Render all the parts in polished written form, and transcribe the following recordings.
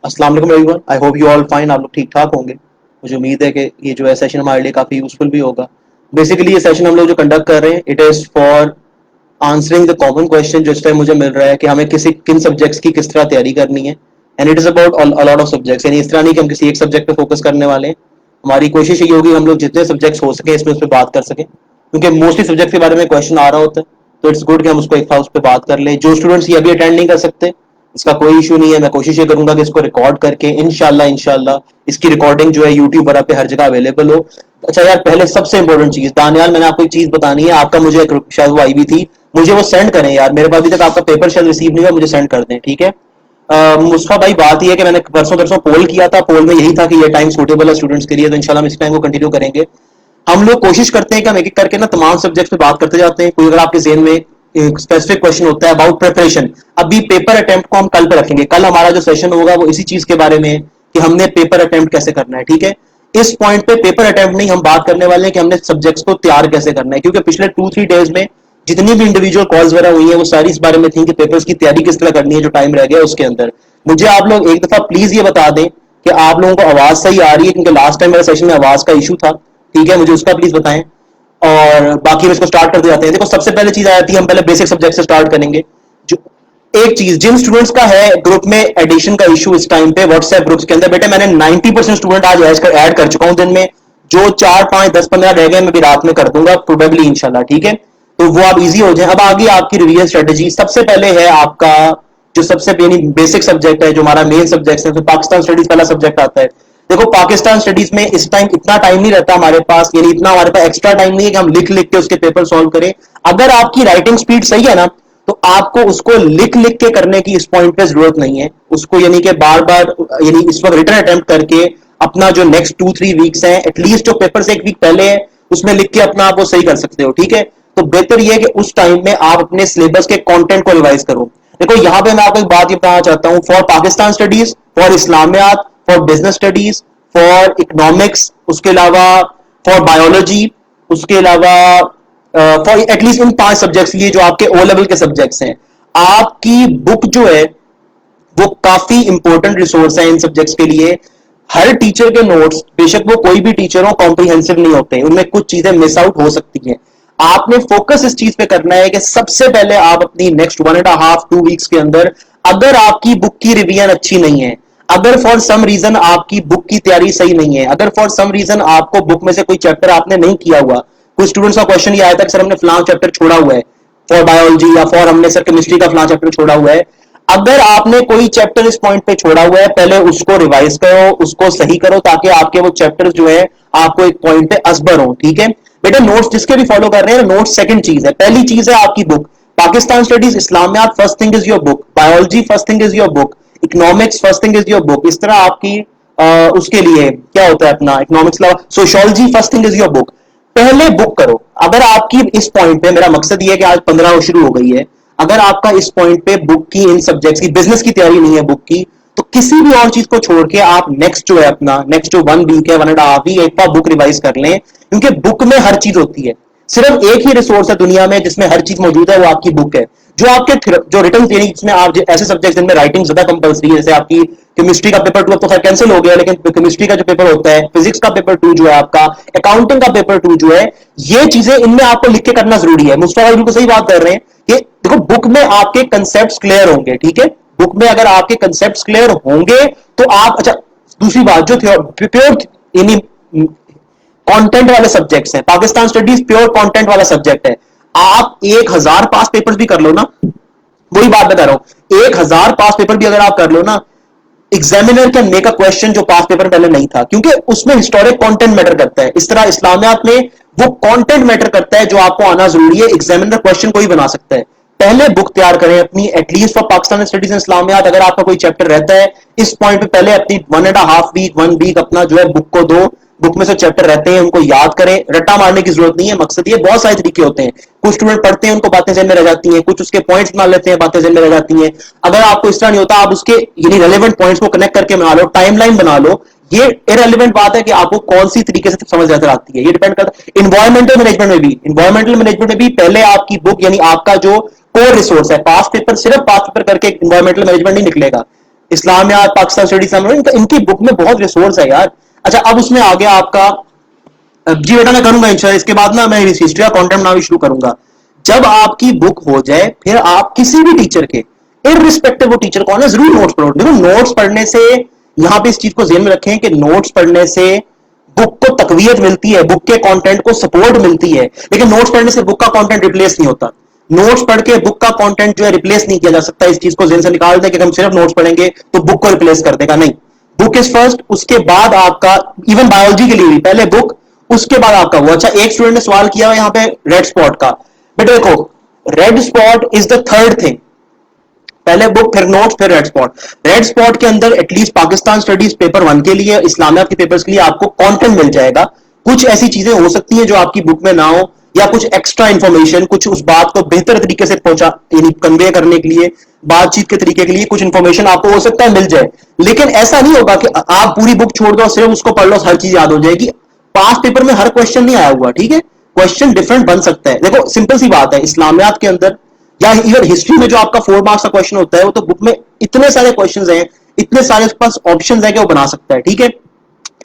अस्सलाम वालेकुम everyone, I hope you all fine. आप लोग ठीक ठाक होंगे। मुझे उम्मीद है कि ये जो है सेशन हमारे लिए काफ़ी यूजफुल भी होगा। बेसिकली ये सेशन हम लोग जो कंडक्ट कर रहे हैं, it is for answering the common question जो इस टाइम मुझे मिल रहा है कि हमें किसी किन सब्जेक्ट्स की किस तरह तैयारी करनी है। And it is about a lot of subjects, यानी इस तरह नहीं कि हम किसी एक सब्जेक्ट पे फोकस करने वाले हैं। हमारी कोशिश ये होगी हम लोग जितने सब्जेक्ट्स हो सके इसमें उस पर बात कर सकें, क्योंकि मोस्टली सब्जेक्ट के बारे में क्वेश्चन आ रहा होता है। तो इट्स गुड कि हम उसको एक उस पर बात कर लें। जो स्टूडेंट्स ये अभी अटेंड नहीं कर सकते, इसका कोई इशू नहीं है। मैं कोशिश ये करूंगा कि इसको रिकॉर्ड करके इंशाल्लाह इसकी रिकॉर्डिंग जो है यूट्यूब वगैरह पे हर जगह अवेलेबल हो। अच्छा यार, पहले सबसे इंपॉर्टेंट चीज दानियाल, मैंने आपको एक चीज बतानी है। आपका मुझे शायद वो आई भी थी, मुझे वो सेंड करें यार। मेरे पास अभी तक आपका पेपर शायद रिसीव नहीं हुआ, मुझे सेंड कर दें, ठीक है। मुस्तफा भाई, बात यह है कि मैंने परसों तरसों पोल किया था, पोल में यही था कि ये टाइम सूटेबल है स्टूडेंट्स के लिए, तो इंशाल्लाह हम इस टाइम को कंटिन्यू करेंगे। हम लोग कोशिश करते हैं कि हम एक एक करके ना तमाम सब्जेक्ट्स पे बात करते जाते हैं। कोई अगर आपके जेहन में एक स्पेसिफिक क्वेश्चन होता है अबाउट प्रिपरेशन, अभी पेपर अटेम्प्ट को हम कल पे रखेंगे। कल हमारा जो सेशन होगा वो इसी चीज के बारे में है कि हमने पेपर अटेम्प्ट कैसे करना है, ठीक है। इस पॉइंट पे पेपर अटेम्प्ट नहीं, हम बात करने वाले हैं कि हमने सब्जेक्ट्स को तैयार कैसे करना है, क्योंकि पिछले 2-3 डेज में जितनी भी इंडिविजुअल कॉल्स वगैरह हुई है वो सारी इस बारे में थी कि पेपर्स की तैयारी किस तरह करनी है जो टाइम रह गया उसके अंदर। मुझे आप लोग एक दफा प्लीज ये बता दें कि आप लोगों को आवाज सही आ रही है, क्योंकि लास्ट टाइम मेरे सेशन में आवाज का इशू था, ठीक है। मुझे उसका प्लीज बताएं और बाकी हम इसको स्टार्ट करते जाते हैं। देखो, सबसे पहले चीज आ जाती है, हम पहले बेसिक सब्जेक्ट से स्टार्ट करेंगे। जो एक चीज जिन स्टूडेंट्स का है ग्रुप में एडिशन का इशू इस टाइम पे व्हाट्सएप ग्रुप्स के अंदर, बेटे मैंने 90% स्टूडेंट आज ऐड कर चुका हूं दिन में। जो 4, 5, 10, 15 रह गए मैं भी रात में कर दूंगा प्रोबेबली इंशाल्लाह, ठीक है। तो वो आप इजी हो जाए। अब आगे आपकी रिवीजन स्ट्रेटेजी सबसे पहले है आपका जो सबसे बेसिक सब्जेक्ट है, जो हमारा मेन सब्जेक्ट है, तो पाकिस्तान स्टडीज पहला सब्जेक्ट आता है। देखो, पाकिस्तान स्टडीज में इस टाइम इतना टाइम नहीं रहता हमारे पास, यानी इतना हमारे पास एक्स्ट्रा टाइम नहीं है कि हम लिख लिख के उसके पेपर सॉल्व करें। अगर आपकी राइटिंग स्पीड सही है ना, तो आपको उसको लिख लिख के करने की इस पॉइंट पे जरूरत नहीं है। उसको यानी कि बार बार, यानी इस वक्त रिटर्न अटेम्प्ट करके अपना जो नेक्स्ट 2-3 वीक्स है, एटलीस्ट जो पेपर से एक वीक पहले है उसमें लिख के अपना आप वो सही कर सकते हो, ठीक है। तो बेहतर यह है कि उस टाइम में आप अपने सिलेबस के कंटेंट को रिवाइज करो। देखो, यहां पे मैं आपको एक बात ये बताना चाहता हूं, for Pakistan studies, for Islamiyat, for business studies, for economics, उसके अलावा फॉर बायोलॉजी, उसके अलावा फॉर एटलीस्ट इन 5 सब्जेक्ट्स, ये जो आपके ओ लेवल के सब्जेक्ट्स हैं, आपकी बुक जो है वो काफी इंपॉर्टेंट रिसोर्स है इन सब्जेक्ट्स के लिए। हर टीचर के नोट्स, बेशक वो कोई भी टीचर हो, कॉम्प्रिहेंसिव नहीं होते, उनमें कुछ चीजें मिस आउट हो सकती हैं। आपने फोकस इस चीज पे करना है कि सबसे पहले आप अपनी नेक्स्ट 1.5-2 वीक्स के अंदर, अगर आपकी बुक की रिवीजन अच्छी नहीं है, अगर फॉर सम रीजन आपकी बुक की तैयारी सही नहीं है, अगर फॉर सम रीजन आपको बुक में से कोई चैप्टर आपने नहीं किया हुआ, कुछ स्टूडेंट्स का क्वेश्चन ये आया था कि सर हमने फलां चैप्टर छोड़ा हुआ है फॉर बायोलॉजी, या फॉर हमने सर केमिस्ट्री का फलां चैप्टर छोड़ा हुआ है। अगर आपने कोई चैप्टर इस पॉइंट पे छोड़ा हुआ है, पहले उसको रिवाइज करो, उसको सही करो, ताकि आपके वो चैप्टर जो है आपको एक पॉइंट पे असबर हो, ठीक है। बेटा, नोट्स जिसके भी फॉलो कर रहे हैं, नोट्स सेकंड चीज है, पहली चीज है आपकी book. Pakistan studies Islamiyat first thing is your book, biology first thing is your book, economics first thing is your book. इस तरह आपकी उसके लिए क्या होता है अपना economics, sociology first thing is your book. पहले बुक करो। अगर आपकी इस पॉइंट पे, मेरा मकसद ये है कि आज 15 शुरू हो गई है, अगर आपका इस पॉइंट पे बुक की इन सब्जेक्ट्स की बिजनेस की तैयारी नहीं है बुक की, तो किसी भी और चीज को छोड़ के आप नेक्स्ट जो है अपना नेक्स्ट जो 1 वीक है, 1.5 वीक, एक बार बुक रिवाइज कर लें, क्योंकि बुक में हर चीज होती है। सिर्फ एक ही रिसोर्स है दुनिया में जिसमें हर चीज मौजूद है, वो आपकी बुक है। जो आपके जो रिटर्न, यानी जिसमें आप ऐसे सब्जेक्ट जिनमें राइटिंग ज्यादा कंपलसरी है, जैसे आपकी केमिस्ट्री का पेपर 2 अब तो खैर कैंसिल हो गया, लेकिन केमिस्ट्री का जो पेपर होता है, फिजिक्स का पेपर 2 जो है आपका, अकाउंटिंग का पेपर 2 जो है, ये चीजें इनमें आपको लिख के करना जरूरी है। मुस्तफा बिल्कुल सही बात कर रहे हैं कि देखो, बुक में आपके कंसेप्ट क्लियर होंगे, ठीक है। बुक में अगर आपके कंसेप्ट क्लियर होंगे तो आप, अच्छा, दूसरी बात, जो प्योर यानी कंटेंट वाले सब्जेक्ट्स हैं, पाकिस्तान स्टडीज प्योर कंटेंट वाला सब्जेक्ट है। आप 1000 पास पेपर भी कर लो ना, वही बात बता रहा हूं, 1000 पास पेपर भी अगर आप कर लो ना, examiner can make a question जो पास पेपर पहले नहीं था, क्योंकि उसमें हिस्टोरिक कंटेंट मैटर करता है। इस तरह इस्लामियात में वो कंटेंट मैटर करता है जो आपको आना जरूरी है। एग्जामिनर क्वेश्चन को ही बना सकता है। पहले बुक तैयार करें अपनी, at least for Pakistan studies in Islamiyat. अगर आपका कोई चैप्टर रहता है इस पॉइंट पे, पहले अपनी 1.5 वीक 1 वीक अपना जो है बुक को दो। बुक में से चैप्टर रहते हैं उनको याद करें, रट्टा मारने की जरूरत नहीं है। मकसद ये, बहुत सारे तरीके होते हैं। कुछ स्टूडेंट पढ़ते हैं, उनको बातें जेहन में रह जाती हैं, कुछ उसके पॉइंट्स मान लेते हैं, बातें जेहन में रह जाती हैं। अगर आपको इस तरह नहीं होता, आप उसके यानी रेलेवेंट पॉइंट्स को कनेक्ट करके बना लो, टाइमलाइन बना लो। ये इररिलेवेंट बात है कि आपको कौन सी तरीके से समझ नजर आती है, ये डिपेंड करता है। इन्वायरमेंटल मैनेजमेंट में भी पहले आपकी बुक, यानी आपका जो कोर रिसोर्स है, पास पेपर, सिर्फ पास पेपर करके इन्वायरमेंटल मैनेजमेंट नहीं निकलेगा। इस्लामियात, पाकिस्तान स्टडीज, इनकी बुक में बहुत रिसोर्स है यार। अच्छा, अब उसमें आ गया आपका, जी बेटा मैं करूंगा इंशाल्लाह, इसके बाद ना मैं हिस्ट्री का कंटेंट बनाना शुरू करूंगा। जब आपकी बुक हो जाए फिर आप किसी भी टीचर के, इररिस्पेक्टिव वो टीचर कौन है, जरूर नोट्स पढ़ो। देखो नोट्स पढ़ने से, यहां पे इस चीज को ध्यान में रखें कि नोट्स पढ़ने से बुक को तकवीयत मिलती है, बुक के कंटेंट को सपोर्ट मिलती है, लेकिन नोट्स पढ़ने से बुक का कंटेंट रिप्लेस नहीं होता। नोट्स पढ़ के बुक का कंटेंट जो है रिप्लेस नहीं किया जा सकता। इस चीज को जेन से निकाल दें कि हम सिर्फ नोट्स पढ़ेंगे तो बुक को रिप्लेस कर देगा, नहीं। बुक इज फर्स्ट, उसके बाद आपका, इवन बायोलॉजी के लिए भी पहले बुक, उसके बाद आपका वो। अच्छा, एक स्टूडेंट ने सवाल किया है यहाँ पे रेड स्पॉट का। बेटा देखो, red spot is the third thing, पहले बुक फिर नोट्स फिर रेड स्पॉट। रेड स्पॉट के अंदर एटलीस्ट पाकिस्तान स्टडीज पेपर 1 के लिए, इस्लामिया के पेपर्स के लिए आपको कंटेंट मिल जाएगा। कुछ ऐसी चीजें हो सकती हैं जो आपकी बुक में ना हो, या कुछ एक्स्ट्रा इंफॉर्मेशन, कुछ उस बात को बेहतर तरीके से पहुंचा, यानी कन्वे करने के लिए, बातचीत के तरीके के लिए कुछ इंफॉर्मेशन आपको हो सकता है मिल जाए। लेकिन ऐसा नहीं होगा कि आप पूरी बुक छोड़ दो, सिर्फ उसको पढ़ लो, हर चीज याद हो जाएगी। पास पेपर में हर क्वेश्चन नहीं आया हुआ, ठीक है, क्वेश्चन डिफरेंट बन सकता है। देखो सिंपल सी बात है, इस्लामियात के अंदर या इवन हिस्ट्री में जो आपका 4 मार्क्स का क्वेश्चन होता है, वो तो बुक में इतने सारे क्वेश्चंस हैं, इतने सारे उसके पास ऑप्शंस है कि वो बना सकता है, ठीक है।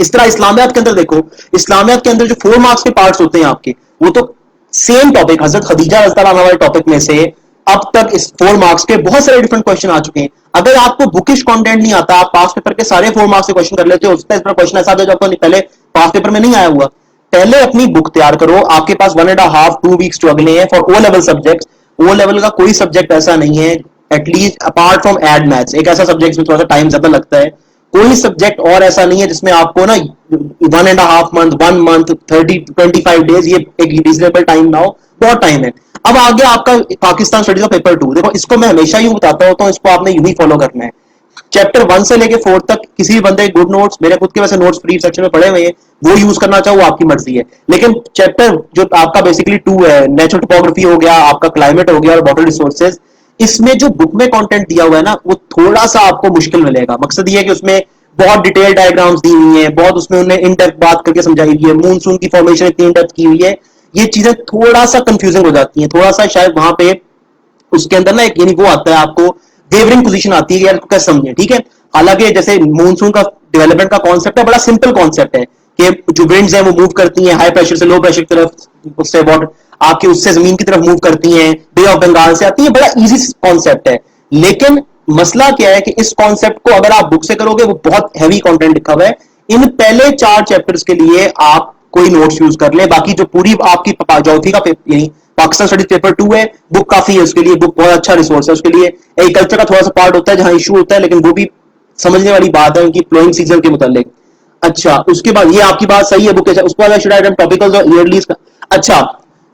इस तरह इस्लामियात के अंदर देखो, इस्लामियात के अंदर जो 4 मार्क्स के पार्ट्स होते हैं आपके, वो तो सेम टॉपिक, हजरत खदीजा रज़ियल्लाहु अन्हा वाले टॉपिक में से अब तक इस 4 मार्क्स के बहुत सारे डिफरेंट क्वेश्चन आ चुके हैं। अगर आपको बुकिश कंटेंट नहीं आता, आप पास पेपर के सारे 4 मार्क्स के क्वेश्चन कर लेते हो, इस पर क्वेश्चन ऐसा जो आपको पहले पास पेपर में नहीं आया हुआ। पहले अपनी बुक तैयार करो, आपके पास 1.5-2 वीक्स जो अगले हैं for O level subject. O level का कोई सब्जेक्ट ऐसा नहीं है, at least apart from add maths, एक ऐसा सब्जेक्ट में थोड़ा सा टाइम ज्यादा लगता है, कोई सब्जेक्ट और ऐसा नहीं है जिसमें आपको ना 1.5 मंथ, 1 मंथ, 30-25 डेज, ये एक रीजनेबल टाइम ना हो, बहुत टाइम है। अब आ गया आपका पाकिस्तान स्टडीज का पेपर 2। देखो इसको मैं हमेशा यूं बताता हूं, तो इसको आपने यूं ही फॉलो करना है। चैप्टर 1 से लेके 4 तक किसी भी बंदे गुड नोट्स, मेरे खुद के वैसे नोट्स फ्री सेक्शन में पड़े हुए हैं, वो यूज करना चाहो वो आपकी मर्जी है। लेकिन चैप्टर जो आपका बेसिकली 2 है, नेचुरल टोपोग्राफी हो गया, आपका क्लाइमेट हो गया और वाटर रिसोर्सेज, इसमें जो बुक में कंटेंट दिया हुआ है ना, वो थोड़ा सा आपको मुश्किल मिलेगा। मकसद ये है कि उसमें बहुत डिटेल डायग्राम्स दी हुई है, बहुत उसमें उन्हें इन डेप्थ बात करके समझाई हुई है, मूनसून की फॉर्मेशन इतनी इन डेप्थ की हुई है, ये चीजें थोड़ा सा कंफ्यूजिंग हो जाती हैं, थोड़ा सा शायद वहां पे उसके अंदर ना एक यानी वो आता है, आपको वेवरिंग पोजीशन आती है कि यार कैसे समझे, ठीक है। हालांकि जैसे मूनसून का डेवलपमेंट का कॉन्सेप्ट है, बड़ा सिंपल कॉन्सेप्ट है कि जो विंड्स हैं वो मूव करती हैं हाई प्रेशर से लो प्रेशर की तरफ, उससे वाटर आपके उससे जमीन की तरफ मूव करती हैं, बे ऑफ बंगाल से आती है, बड़ा इजी कॉन्सेप्ट है। लेकिन मसला क्या है कि इस कॉन्सेप्ट को अगर आप बुक से करोगे, वो बहुत हैवी कंटेंट लिखा हुआ है। इन पहले 4 चैप्टर्स के लिए आप कोई नोट्स यूज कर ले, बाकी जो पूरी आपकी ज्योग्राफी का यानी पाकिस्तान स्टडीज पेपर 2 है, बुक काफी है उसके लिए, बुक बहुत अच्छा रिसोर्स है उसके लिए। एग्रीकल्चर का थोड़ा सा पार्ट होता है जहां इशू होता है, लेकिन वो भी समझने वाली बात है उनकी फ्लोइंग सीजन के मुतालिक। अच्छा, उसके बाद ये आपकी बात सही है बुक, उसके बाद शुड आइटम टॉपिकल्स और ईयरलीज का। अच्छा,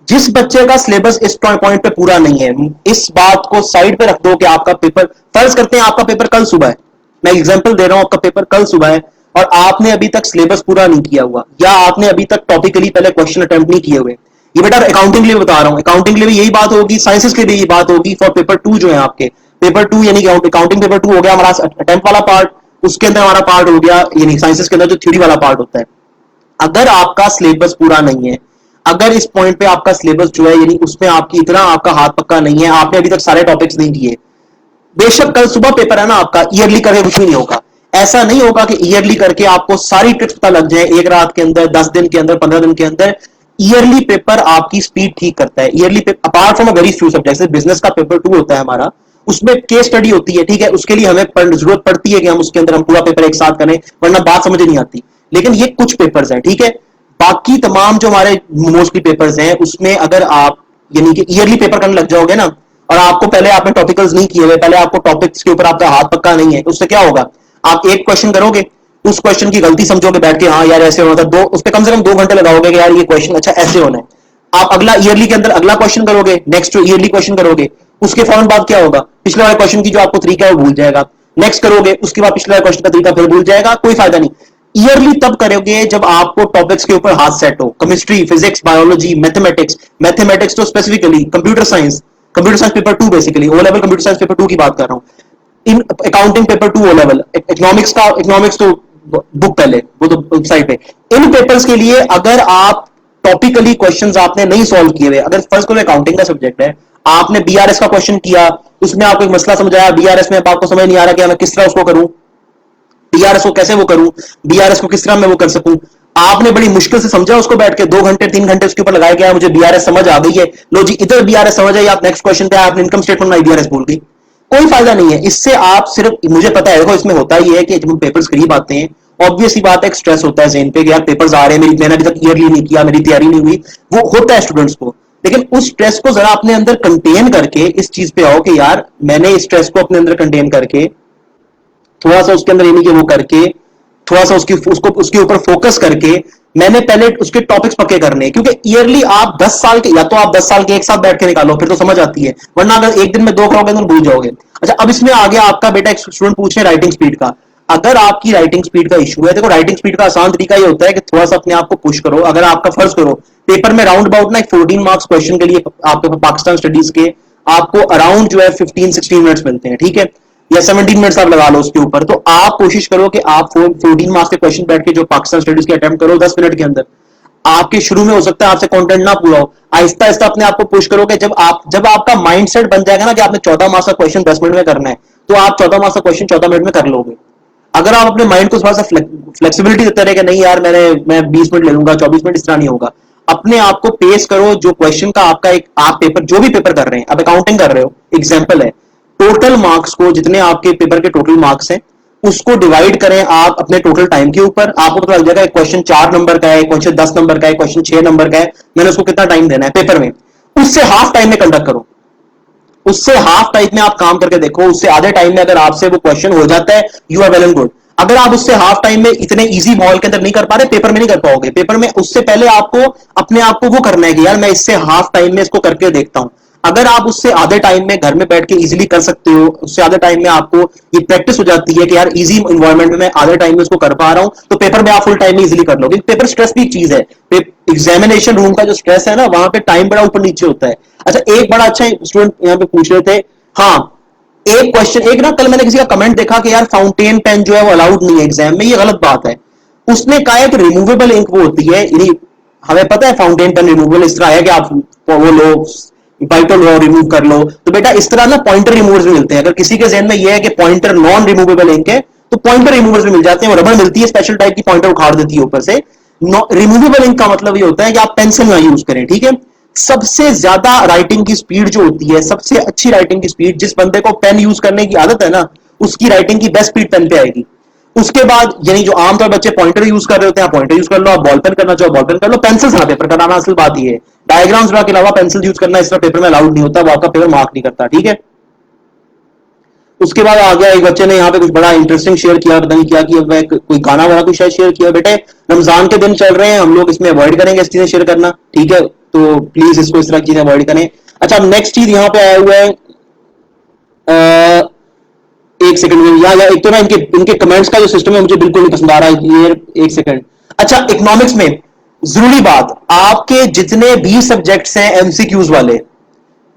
जिस बच्चे का सिलेबस इस पॉइंट पे पूरा नहीं है, इस बात को साइड पे रख दो कि आपका पेपर, फर्ज करते हैं आपका पेपर कल सुबह है, मैं एग्जांपल दे रहा हूं, आपका पेपर कल सुबह है और आपने अभी तक सिलेबस पूरा नहीं किया हुआ, या आपने अभी तक टॉपिकली पहले क्वेश्चन अटेम्प्ट नहीं किए हुए। ये बेटा अकाउंटिंग के लिए बता रहा हूं, अकाउंटिंग के लिए भी यही बात होगी, साइंसेस के लिए यही बात होगी फॉर पेपर 2 जो है आपके। पेपर 2 यानी अकाउंटिंग पेपर 2 हो गया हमारा अटेम्प्ट वाला पार्ट, उसके अंदर हमारा पार्ट हो गया यानी साइंसेस के अंदर जो थ्योरी वाला पार्ट होता है। अगर आपका सिलेबस पूरा नहीं है, अगर इस पॉइंट पे आपका सिलेबस जो है यानी उसमें आपकी इतना आपका हाथ पक्का नहीं है, आपने अभी तक सारे टॉपिक्स नहीं किए, बेशक कल सुबह पेपर है ना आपका, ईयरली करके कुछ भी नहीं होगा। ऐसा नहीं होगा कि ईयरली करके आपको सारी ट्रिक्स पता लग जाए एक रात के अंदर, 10 दिन के अंदर, 15 दिन के अंदर। ईयरली पेपर आपकी स्पीड ठीक करता है। Yearly paper apart from a very few subjects, business का पेपर 2 होता है हमारा, उसमें केस स्टडी होती है, ठीक है, उसके लिए हमें जरूरत पड़ती है कि हम उसके अंदर हम पूरा पेपर एक साथ करें, वरना बात समझ नहीं आती। लेकिन ये कुछ पेपर्स हैं, ठीक है। बाकी तमाम जो हमारे मोस्टली पेपर्स हैं, उसमें अगर आप यानी कि ईयरली पेपर करने लग जाओगे ना, और आपको पहले आपने टॉपिकल्स नहीं किए हुए, पहले आपको टॉपिक्स के ऊपर आपका हाथ पक्का नहीं है, उससे क्या होगा, आप एक क्वेश्चन करोगे, उस क्वेश्चन की गलती समझोगे बैठ के, हाँ यार ऐसे होना था, दो उस पर कम से कम 2 घंटे लगाओगे कि यार ये क्वेश्चन अच्छा ऐसे होना है। आप अगला ईयरली के अंदर अगला क्वेश्चन करोगे, नेक्स्ट जो ईयरली क्वेश्चन करोगे, उसके फौरन बाद क्या होगा, पिछले वाले क्वेश्चन की जो आपको तरीका है वो भूल जाएगा। नेक्स्ट करोगे, उसके बाद पिछले वाले क्वेश्चन का तरीका फिर भूल जाएगा, कोई फायदा नहीं। ईयरली तब करोगे जब आपको टॉपिक्स के ऊपर हाथ सेट हो, chemistry, physics, biology, mathematics, mathematics तो specifically, computer science paper 2 basically, O level computer science paper 2 की बात कर रहा हूं। In accounting paper 2 O level, economics तो बुक पहले, वो तो साइड पे। इन पेपर्स के लिए अगर आप टॉपिकली क्वेश्चंस आपने नहीं सॉल्व किए हुए, अगर फर्स्ट को अकाउंटिंग का सब्जेक्ट है, आपने बीआरएस का क्वेश्चन किया, उसमें आपको एक मसला समझ आया, बीआरएस में आपको समझ नहीं आ रहा कि मैं किस तरह उसको करूं, बीआरएस को कैसे वो करूं, बीआरएस को किस तरह मैं वो कर सकूं। आपने बड़ी मुश्किल से समझा उसको, बैठ के 2 घंटे 3 घंटे उसके ऊपर लगाया गया, मुझे बीआरएस समझ आ गई है, लो जी इधर बीआरएस समझ आई, आप नेक्स्ट क्वेश्चन पे आपने इनकम स्टेटमेंट में बीआरएस भूल गई। कोई फायदा नहीं है इससे। आप सिर्फ, मुझे पता है, देखो इसमें होता ही है कि जब हम पेपर्स करीब आते हैं, ऑब्वियस ही बात है, स्ट्रेस होता है ज़हन पे कि यार पेपर्स आ रहे हैं, मैंने अभी तक ईयरली नहीं किया, मेरी तैयारी नहीं हुई, वो होता है स्टूडेंट्स को। लेकिन उस स्ट्रेस को जरा अपने अंदर कंटेन करके इस चीज पे आओ कि यार मैंने इस स्ट्रेस को अपने अंदर कंटेन करके थोड़ा सा उसके अंदर यानी कि वो करके थोड़ा सा उसके ऊपर फोकस करके मैंने पहले उसके टॉपिक्स पक्के करने हैं। क्योंकि ईयरली आप 10 साल के, या तो आप 10 साल के एक साथ बैठ के निकालो फिर तो समझ आती है, वरना अगर एक दिन में 2 करोगे तो भूल जाओगे। अच्छा, अब इसमें आ गया आपका बेटा, एक स्टूडेंट पूछ रहे राइटिंग स्पीड का। अगर आपकी राइटिंग स्पीड का इशू है, देखो राइटिंग स्पीड का आसान तरीका ये होता है कि थोड़ा सा अपने आप को पुश करो। अगर आपका फर्ज करो पेपर में राउंड अबाउट ना 14 मार्क्स क्वेश्चन के लिए आपके पाकिस्तान स्टडीज के आपको अराउंड जो है 15-16 मिनट्स मिलते हैं, ठीक है, या 17 मिनट्स आप लगा लो उसके ऊपर, तो आप कोशिश करो कि आप 14 मार्क्स के क्वेश्चन बैठ के जो पाकिस्तान स्टडीज के अटेम्प्ट करो 10 मिनट के अंदर। आपके शुरू में हो सकता है आपसे कंटेंट ना पूरा हो, आहिस्ता आहिस्ता अपने आप को पुश करो कि जब आपका माइंडसेट बन जाएगा ना कि आपने 14 मार्क्स का क्वेश्चन 10 मिनट में करना है, तो आप 14 मार्क्स का क्वेश्चन 14 मिनट में कर लोगे। अगर आप अपने माइंड को थोड़ा सा फ्लेक्सिबिलिटी देते रहे कि नहीं यार मैं 20 मिनट ले लूंगा, 24 मिनट, इस तरह नहीं होगा। अपने आप को पेस करो, जो क्वेश्चन का आपका एक, आप पेपर जो भी पेपर कर रहे हैं, आप अकाउंटिंग कर रहे हो, एग्जाम्पल है, टोटल मार्क्स को, जितने आपके पेपर के टोटल मार्क्स हैं उसको डिवाइड करें आप अपने टोटल टाइम के ऊपर। आपको पता लग जाएगा क्वेश्चन 4 नंबर का है, क्वेश्चन 10 नंबर का है, क्वेश्चन 6 नंबर का है, मैंने उसको कितना टाइम देना है पेपर में, उससे हाफ टाइम में कंडक्ट करो। उससे हाफ टाइम में आप काम करके देखो, उससे आधे टाइम में अगर आपसे वो क्वेश्चन हो जाता है, you are well and good. अगर आप उससे हाफ टाइम में इतने इजी माहौल के अंदर नहीं कर पा रहे, पेपर में नहीं कर पाओगे। पेपर में उससे पहले आपको अपने आप को वो करना है कि यार मैं इससे हाफ टाइम में इसको करके देखता हूं। अगर आप उससे आधे टाइम में घर में बैठ के इजीली कर सकते हो, उससे आधे टाइम में आपको ये प्रैक्टिस हो जाती है कि यार इजी इन्वायरमेंट में मैं आधे टाइम में इसको कर पा रहा हूं, तो पेपर में आप फुल टाइम में इजीली कर लोगे। पेपर स्ट्रेस भी एक चीज है, एग्जामिनेशन रूम का जो स्ट्रेस है ना, वहां पे टाइम बड़ा ऊपर नीचे होता है। अच्छा, एक बड़ा अच्छा स्टूडेंट यहाँ पे पूछ रहे थे, हाँ एक क्वेश्चन, एक ना कल मैंने किसी का कमेंट देखा कि यार फाउंटेन पेन जो है वो अलाउड नहीं है एग्जाम में, ये गलत बात है। उसने कहा है कि रिमूवेबल इंक वो होती है, यानी हमें पता है फाउंटेन पेन रिमूवेबल इस तरह है कि आप वो लो वाइट लो रिमूव कर लो, तो बेटा इस तरह ना पॉइंटर रिमूवर्स भी मिलते हैं। अगर किसी के जहन में यह है कि पॉइंटर नॉन रिमूवेबल इंक है, तो पॉइंटर रिमूवर्स भी मिल जाते हैं, रबड़ मिलती है स्पेशल टाइप की, पॉइंटर उखाड़ देती है ऊपर से। रिमूवेबल इंक का मतलब ये होता है कि आप पेंसिल ना यूज करें, ठीक है। सबसे ज्यादा राइटिंग की स्पीड जो होती है, सबसे अच्छी राइटिंग की स्पीड, जिस बंदे को पेन यूज करने की आदत है ना, उसकी राइटिंग की बेस्ट स्पीड पेन पे आएगी। उसके बाद यानी जो आमतौर बच्चे पॉइंटर यूज कर रहे होते हैं, आप पॉइंटर यूज कर लो, आप बॉल पेन करना चाहो बॉल पेन कर लो, पेंसिल से पेपर कराना, असल बात ये है। डायग्राम्स के अलावा पेंसिल यूज करना इस तरह पेपर में अलाउड नहीं होता, वो आपका पेपर मार्क नहीं करता, ठीक है। उसके बाद आ गया एक बच्चे ने यहाँ पे कुछ बड़ा इंटरेस्टिंग शेयर किया, पता नहीं क्या किया, कोई गाना वाना कुछ शायद शेयर किया। बेटे रमजान के दिन चल रहे हैं, हम लोग इसमें अवॉइड करेंगे इस चीजें शेयर करना, ठीक है, तो प्लीज इसको इस तरह की चीजें अवॉइड करें। अच्छा, नेक्स्ट चीज यहाँ पे आया हुआ है, एक सेकंड में, या एक तो ना इनके इनके कमेंट्स का जो सिस्टम है मुझे बिल्कुल नहीं पसंद आ रहा है, ये एक सेकंड। अच्छा, इकोनॉमिक्स में जरूरी बात, आपके जितने भी सब्जेक्ट्स हैं एमसीक्यूज वाले,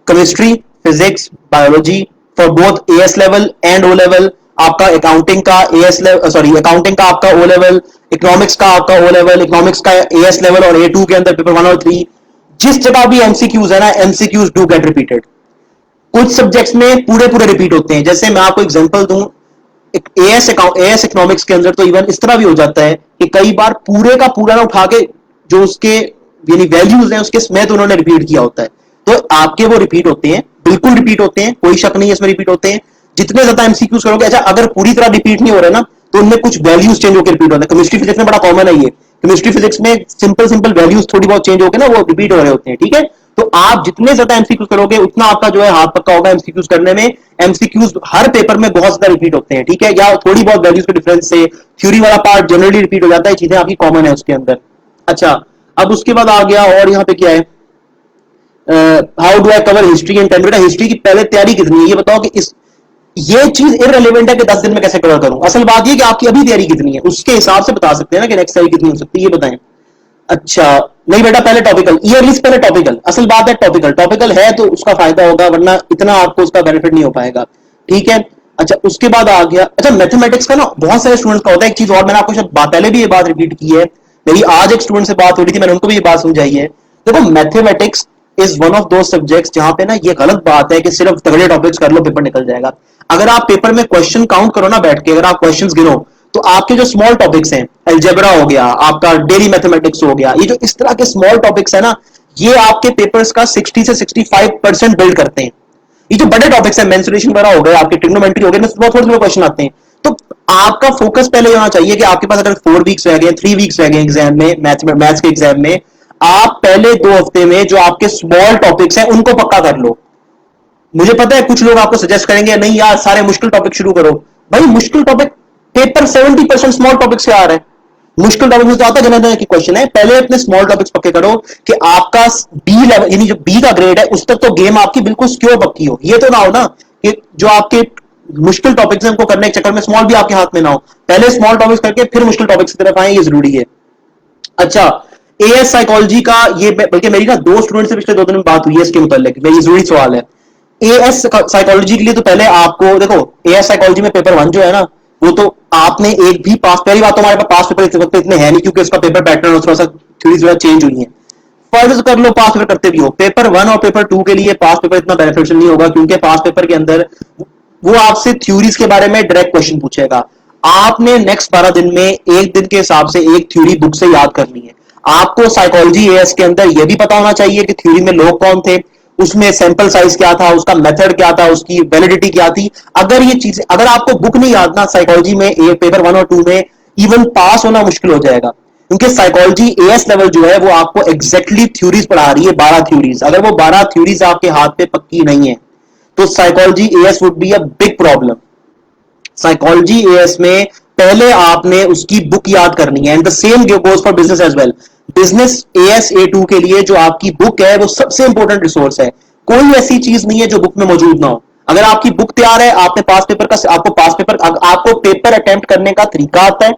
chemistry, physics, biology, for both AS level and O level, आपका अकाउंटिंग का एएस लेवल, सॉरी अकाउंटिंग का आपका ओ लेवल, इकोनॉमिक्स का आपका ओ लेवल, इकोनॉमिक्स का एएस लेवल और ए2 के अंदर पेपर 1 और 3, जिस जगह भी एमसीक्यूज है ना, एमसीक्यूज डू गेट रिपीटेड। कुछ सब्जेक्ट्स में पूरे पूरे रिपीट होते हैं। जैसे मैं आपको एग्जांपल दूं, एएस इकोनॉमिक्स के अंदर तो इवन इस तरह भी हो जाता है कि कई बार पूरे का पूरा ना उठा के जो उसके यानी वैल्यूज हैं उसके समेत उन्होंने रिपीट किया होता है, तो आपके वो रिपीट होते हैं, बिल्कुल रिपीट होते हैं, कोई शक नहीं है इसमें रिपीट होते हैं। जितने ज्यादा एमसीक्यूज करोगे, अच्छा अगर पूरी तरह रिपीट नहीं हो रहे ना, तो उनमें कुछ वैल्यूज चेंज होकर रिपीट होते हैं। केमिस्ट्री फिजिक्स में बड़ा कॉमन है ये, केमिस्ट्री फिजिक्स में सिंपल सिंपल वैल्यूज थोड़ी बहुत चेंज होकर ना वो रिपीट हो रहे होते हैं, ठीक है। तो आप जितने ज्यादा एमसीक्यूज करोगे उतना आपका जो है हाथ पक्का होगा एमसीक्यूज करने में। एमसीक्यूज हर पेपर में बहुत ज्यादा रिपीट होते हैं, ठीक है, या थोड़ी बहुत वैल्यूज के डिफरेंस से थ्योरी वाला पार्ट जनरली रिपीट हो जाता है, चीजें आपकी कॉमन है उसके अंदर। अच्छा, अब उसके बाद आ गया और यहाँ पे क्या है, how do I cover history and time. बेटा हिस्ट्री की पहले तैयारी कितनी है ये बताओ, कि इस ये चीज इररिलेवेंट है कि 10 दिन में कैसे कवर करूं। असल बात ये कि आपकी अभी तैयारी कितनी है उसके हिसाब से बता सकते हैं ना कि नेक्स्ट तैयारी कितनी हो सकती है, ये बताएं। अच्छा नहीं बेटा, पहले टॉपिकल, ईयरली से पहले टॉपिकल, असल बात है टॉपिकल है तो उसका फायदा होगा, वरना इतना आपको उसका बेनिफिट नहीं हो पाएगा, ठीक है। अच्छा, उसके बाद आ गया, अच्छा मैथमेटिक्स का ना बहुत सारे स्टूडेंट्स का होता है। एक चीज और मैंने आपको पहले भी ये बात रिपीट की है, मेरी आज एक स्टूडेंट से बात हो रही थी, मैंने उनको भी ये बात समझाई है। देखो मैथमेटिक्स इज वन ऑफ दो सब्जेक्ट्स जहां पे ना ये गलत बात है कि सिर्फ तगड़े टॉपिक्स कर लो पेपर निकल जाएगा। अगर आप पेपर में क्वेश्चन काउंट करो ना बैठ के, अगर आप क्वेश्चंस गिनो, तो आपके जो स्मॉल टॉपिक्स हैं, अलजेब्रा हो गया, आपका डेली मैथमेटिक्स हो गया, ये जो इस तरह के स्मॉल टॉपिक्स है ना, ये आपके पेपर्स का 60 से 65% बिल्ड करते हैं। ये जो बड़े टॉपिक्स है, मेंसुरेशन वगैरह हो गए, आपके ट्रिग्नोमेट्री हो गए, बहुत थोड़े थोड़े क्वेश्चन आते हैं। तो आपका फोकस पहले होना चाहिए कि आपके पास अगर 4 वीक्स रह गए, 3 वीक्स रह गए एग्जाम में, मैथ्स के एग्जाम में, आप पहले 2 हफ्ते में जो आपके स्मॉल टॉपिक्स हैं उनको पक्का कर लो। मुझे पता है कुछ लोग आपको सजेस्ट करेंगे नहीं यार सारे मुश्किल टॉपिक शुरू करो। भाई मुश्किल टॉपिक, पेपर 70% स्मॉल टॉपिक से आ रहा है। मुश्किल टॉपिक में तो आता जनरल की क्वेश्चन है, पहले अपने स्मॉल टॉपिक्स पक्के करो कि आपका बी लेवल यानी जो बी का ग्रेड है उस तक तो गेम आपकी बिल्कुल सिक्योर पक्की हो। ये तो ना हो ना कि जो आपके मुश्किल टॉपिक्स हैं उनको करने के चक्कर में स्मॉल भी आपके हाथ में ना हो। पहले स्मॉल टॉपिक्स करके फिर मुश्किल टॉपिक्स की तरफ आए, ये जरूरी है। अच्छा, एएस साइकोलॉजी का ये, बल्कि मेरी ना 2 स्टूडेंट से पिछले 2 दिन में बात हुई है इसके मुतालिक, ये जरूरी सवाल है। एएस साइकोलॉजी के लिए तो पहले आपको देखो, एएस साइकोलॉजी में पेपर 1 जो है ना, वो तो आपने एक भी पास, पहली बात तो हमारे पास पास पेपर इस वक्त इतने हैं नहीं क्योंकि उसका पेपर पैटर्न थोड़ा सा थ्योरीज वगैरह चेंज हुई है। फर्ज कर लो पास पेपर करते भी हो, पेपर 1 और पेपर 2 के लिए पास पेपर इतना बेनिफिशियल नहीं होगा क्योंकि पास पेपर के अंदर वो आपसे थ्योरीज के बारे में डायरेक्ट क्वेश्चन पूछेगा। आपने नेक्स्ट 12 दिन में एक दिन के हिसाब से एक थ्योरी बुक से याद करनी है। आपको साइकोलॉजी एएस के अंदर यह भी पता होना चाहिए कि थ्योरी में लोग कौन थे, उसमें सैंपल साइज क्या था, उसका मेथड क्या था, उसकी वैलिडिटी क्या थी। अगर ये चीजें, अगर आपको बुक नहीं याद ना साइकोलॉजी में, पेपर 1 और 2 में इवन पास होना मुश्किल हो जाएगा क्योंकि साइकोलॉजी एएस लेवल जो है वो आपको एग्जैक्टली थ्योरीज पढ़ा रही है, 12 थ्योरीज। अगर वो 12 थ्योरीज आपके हाथ पे पक्की नहीं है तो psychology AS would be a big problem. Psychology AS में पहले आपने उसकी बुक याद करनी है, and the same goes for business as well. Business AS A two के लिए जो आपकी बुक है वो सबसे इंपॉर्टेंट रिसोर्स है। कोई ऐसी चीज नहीं है जो बुक में मौजूद ना हो। अगर आपकी बुक तैयार है, आपने पास पेपर का, आपको पेपर अटेम्प्ट करने का तरीका आता है,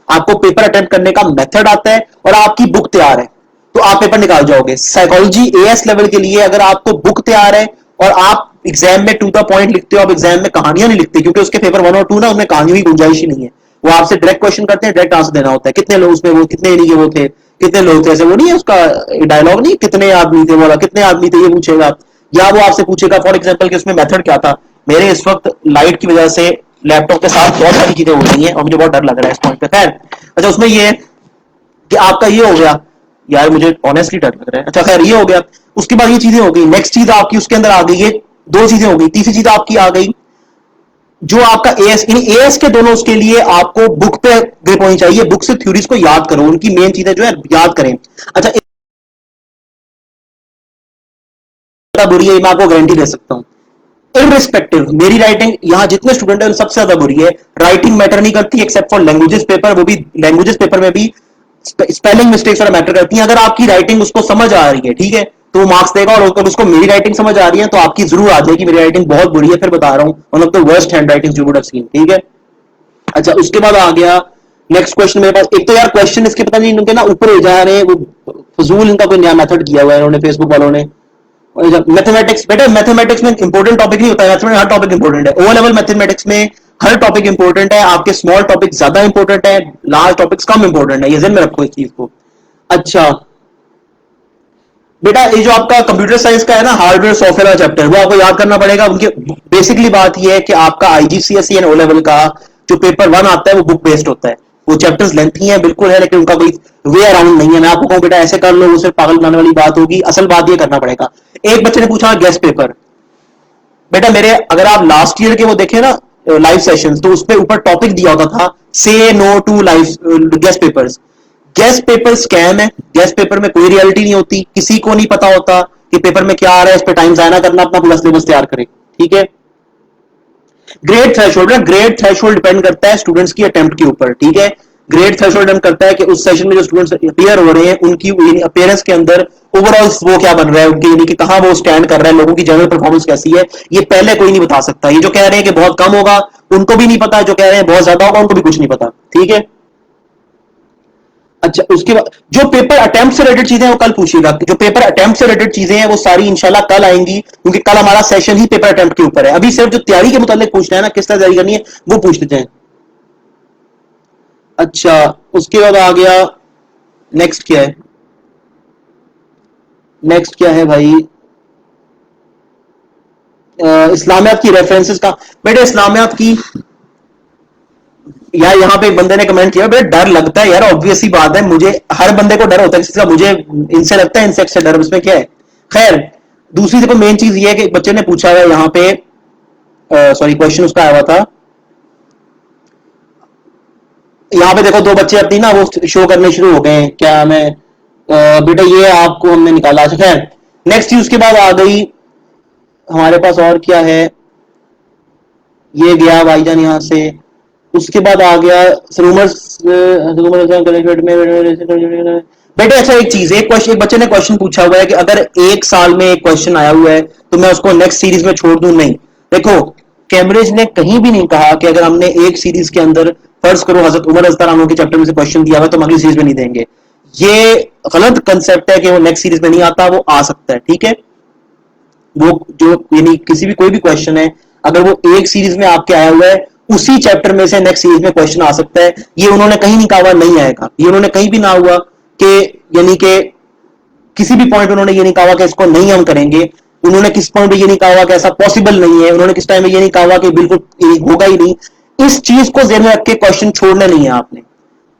आपको पेपर अटेम्प्ट करने का मेथड आता है और आपकी बुक तैयार है, तो आप पेपर निकाल जाओगे। साइकोलॉजी एएस लेवल के लिए अगर आपको बुक तैयार है और आप एग्जाम में टू द पॉइंट लिखते हो, आप एग्जाम में कहानियां नहीं लिखते क्योंकि उसके पेपर 1 और 2 ना उसमें कहानियों की गुंजाइश ही नहीं है। वो आपसे डायरेक्ट क्वेश्चन करते हैं, डायरेक्ट आंसर देना होता है। कितने लोग उसमें, वो कितने नहीं, वो थे कितने लोग थे, ऐसे वो नहीं है उसका डायलॉग नहीं, कितने आदमी थे, बोला कितने आदमी थे, ये पूछेगा। या वो आपसे पूछेगा फॉर एग्जाम्पल कि उसमें मेथड क्या था। मेरे इस वक्त लाइट की वजह से लैपटॉप के साथ बहुत सारी चीजें हो रही हैं और मुझे बहुत डर लग रहा है इस पॉइंट पे। खैर, अच्छा उसमें ये है कि आपका ये हो गया, यार मुझे ऑनेस्टली डर लग रहा है। अच्छा खैर ये हो गया, उसके बाद ये चीजें हो गई, नेक्स्ट चीज आपकी उसके अंदर आ गई, ये 2 चीजें हो गई। तीसरी चीज आपकी आ गई जो आपका एएस, एएस के दोनों उसके लिए आपको बुक पे ग्रिप होनी चाहिए, बुक से थ्योरीज को याद करो, उनकी मेन चीजें जो है याद करें। अच्छा बुरी है, मैं आपको गारंटी दे सकता हूं। इरिस्पेक्टिव, मेरी राइटिंग यहाँ जितने स्टूडेंट हैं सबसे ज्यादा बुरी है। राइटिंग मैटर नहीं करती एक्सेप्ट फॉर लैंग्वेजेस पेपर, वो भी लैंग्वेजेस पेपर में भी स्पेलिंग मिस्टेक्स वाला मैटर करती हैं। अगर आपकी राइटिंग उसको समझ आ रही है, ठीक है, तो वो मार्क्स देगा। और अगर उसको मेरी राइटिंग समझ आ रही है तो आपकी जरूर आ जाएगी। मेरी राइटिंग बहुत बुरी है, फिर बता रहा हूँ, one of the worst hand writing you would have seen, ठीक है। अच्छा उसके बाद आ गया नेक्स्ट क्वेश्चन मेरे पास। एक तो यार क्वेश्चन इसके पता नहीं इनके ना ऊपर हो जा रहे हैं, वो फजूल इनका कोई नया मेथड किया हुआ है इन्होंने फेसबुक वालों ने। मैथमेटिक्स, बेटा मैथमेटिक्स में इंपॉर्टेंट टॉपिक नहीं होता है, मैथमेटिक्स हर टॉपिक इंपॉर्टेंट है। ओ लेवल मैथमेटिक्स में हर टॉपिक इंपॉर्टेंट है, आपके स्मॉल टॉपिक ज्यादा इंपॉर्टेंट है, लार्ज टॉपिक्स कम इंपॉर्टेंट है, ये ध्यान में रखो इस चीज को। अच्छा बेटा ये जो आपका कंप्यूटर साइंस का है ना हार्डवेयर सॉफ्टवेयर का चैप्टर, वो आपको याद करना पड़ेगा। उनके बेसिकली बात ये है कि आपका आईजीसीएसई एंड ओ लेवल का जो पेपर 1 आता है वो बुक बेस्ड होता है। वो चैप्टर्स लेंथी हैं बिल्कुल है, लेकिन उनका कोई वे अराउंड नहीं है। मैं आपको कहूं बेटा ऐसे कर लो, वो सिर्फ पागल बनाने वाली बात होगी। असल बात ये करना पड़ेगा। एक बच्चे ने पूछा गेस्ट पेपर, बेटा मेरे अगर आप लास्ट ईयर के वो देखें ना लाइव सेशंस, तो उसपे ऊपर टॉपिक दिया होता था say no to live guess papers. Guess paper scam है, गेस्ट पेपर में कोई रियलिटी नहीं होती, किसी को नहीं पता होता कि पेपर में क्या आ रहा है, इस पे टाइम जाया ना करना, अपना पूरा सिलेबस तैयार करें, ठीक है। Grade threshold, grade threshold depend करता है स्टूडेंट्स की अटेम्प्ट के ऊपर, ठीक है। ग्रेड थ्रेशोल्ड डिपेंड करता है कि उस सेशन में जो स्टूडेंट्स अपीयर हो रहे हैं उनकी अपीयरेंस के अंदर ओवरऑल वो क्या बन रहा है, उनकी यानी कि कहां वो स्टैंड कर रहा है, लोगों की जनरल परफॉर्मेंस कैसी है, ये पहले कोई नहीं बता सकता। ये जो कह रहे हैं कि बहुत कम होगा उनको भी नहीं पता, जो कह रहे हैं बहुत ज्यादा होगा उनको भी कुछ नहीं पता, ठीक है। अच्छा उसके बाद जो पेपर अटेम्प्ट से रिलेटेड चीजें हैं वो कल पूछिएगा। जो पेपर अटेम्प्ट से रिलेटेड चीजें हैं वो सारी इंशाल्लाह कल आएंगी क्योंकि कल हमारा सेशन ही पेपर अटेम्प्ट के ऊपर है। अभी सिर्फ जो तैयारी के मुताबिक पूछना है ना, किस तरह तैयारी करनी है वो पूछ लेते हैं। अच्छा उसके बाद आ गया नेक्स्ट क्या है, नेक्स्ट क्या है भाई, इस्लामियात की रेफरेंसेस का। बेटे इस्लामियात की, यार यहाँ पे एक बंदे ने कमेंट किया, बेटा डर लगता है यार, ऑब्वियस सी बात है, मुझे हर बंदे को डर होता है, किसी का, मुझे इनसे लगता है इंसेक्ट से डर, उसमें क्या है। खैर, दूसरी देखो मेन चीज ये है कि एक बच्चे ने पूछा है यहाँ पे, सॉरी क्वेश्चन उसका आया हुआ था, यहाँ पे देखो दो बच्चे अपनी ना वो शो करने शुरू हो गए हैं, क्या मैं, बेटा ये आपको हमने निकाला। अच्छा खैर, नेक्स्ट चीज उसके बाद आ गई हमारे पास, और क्या है, ये गया भाईजान यहाँ से। उसके बाद आ गया रूमर्स, बेटे अच्छा एक चीज, एक क्वेश्चन, एक बच्चे ने क्वेश्चन पूछा हुआ है कि अगर एक साल में एक क्वेश्चन आया हुआ है तो मैं उसको नेक्स्ट सीरीज में छोड़ दूं, नहीं। देखो, कैम्ब्रिज ने कहीं भी नहीं कहा कि अगर हमने एक सीरीज के अंदर, फर्ज करो हजरत उमर रज़ियल्लाहु के चैप्टर में से क्वेश्चन दिया हुआ तो हम अगली सीरीज में नहीं देंगे। ये गलत कंसेप्ट है कि वो नेक्स्ट सीरीज में नहीं आता, वो आ सकता है, ठीक है। वो जो यानी किसी भी कोई भी क्वेश्चन है, अगर वो एक सीरीज में आपके आया हुआ है, उसी चैप्टर में से नेक्स्ट सीरीज में क्वेश्चन आ सकता है। ये उन्होंने कहीं नहीं कहा नहीं आएगा, ये उन्होंने कहीं भी ना हुआ कि, यानी कि किसी भी पॉइंट उन्होंने ये नहीं कहा कि इसको नहीं हम करेंगे, उन्होंने किस पॉइंट पे ये नहीं कहा कि ऐसा पॉसिबल नहीं है, उन्होंने किस टाइम में ये नहीं कहा कि बिल्कुल होगा ही नहीं। इस चीज को ध्यान में रख के क्वेश्चन छोड़ना नहीं है आपने,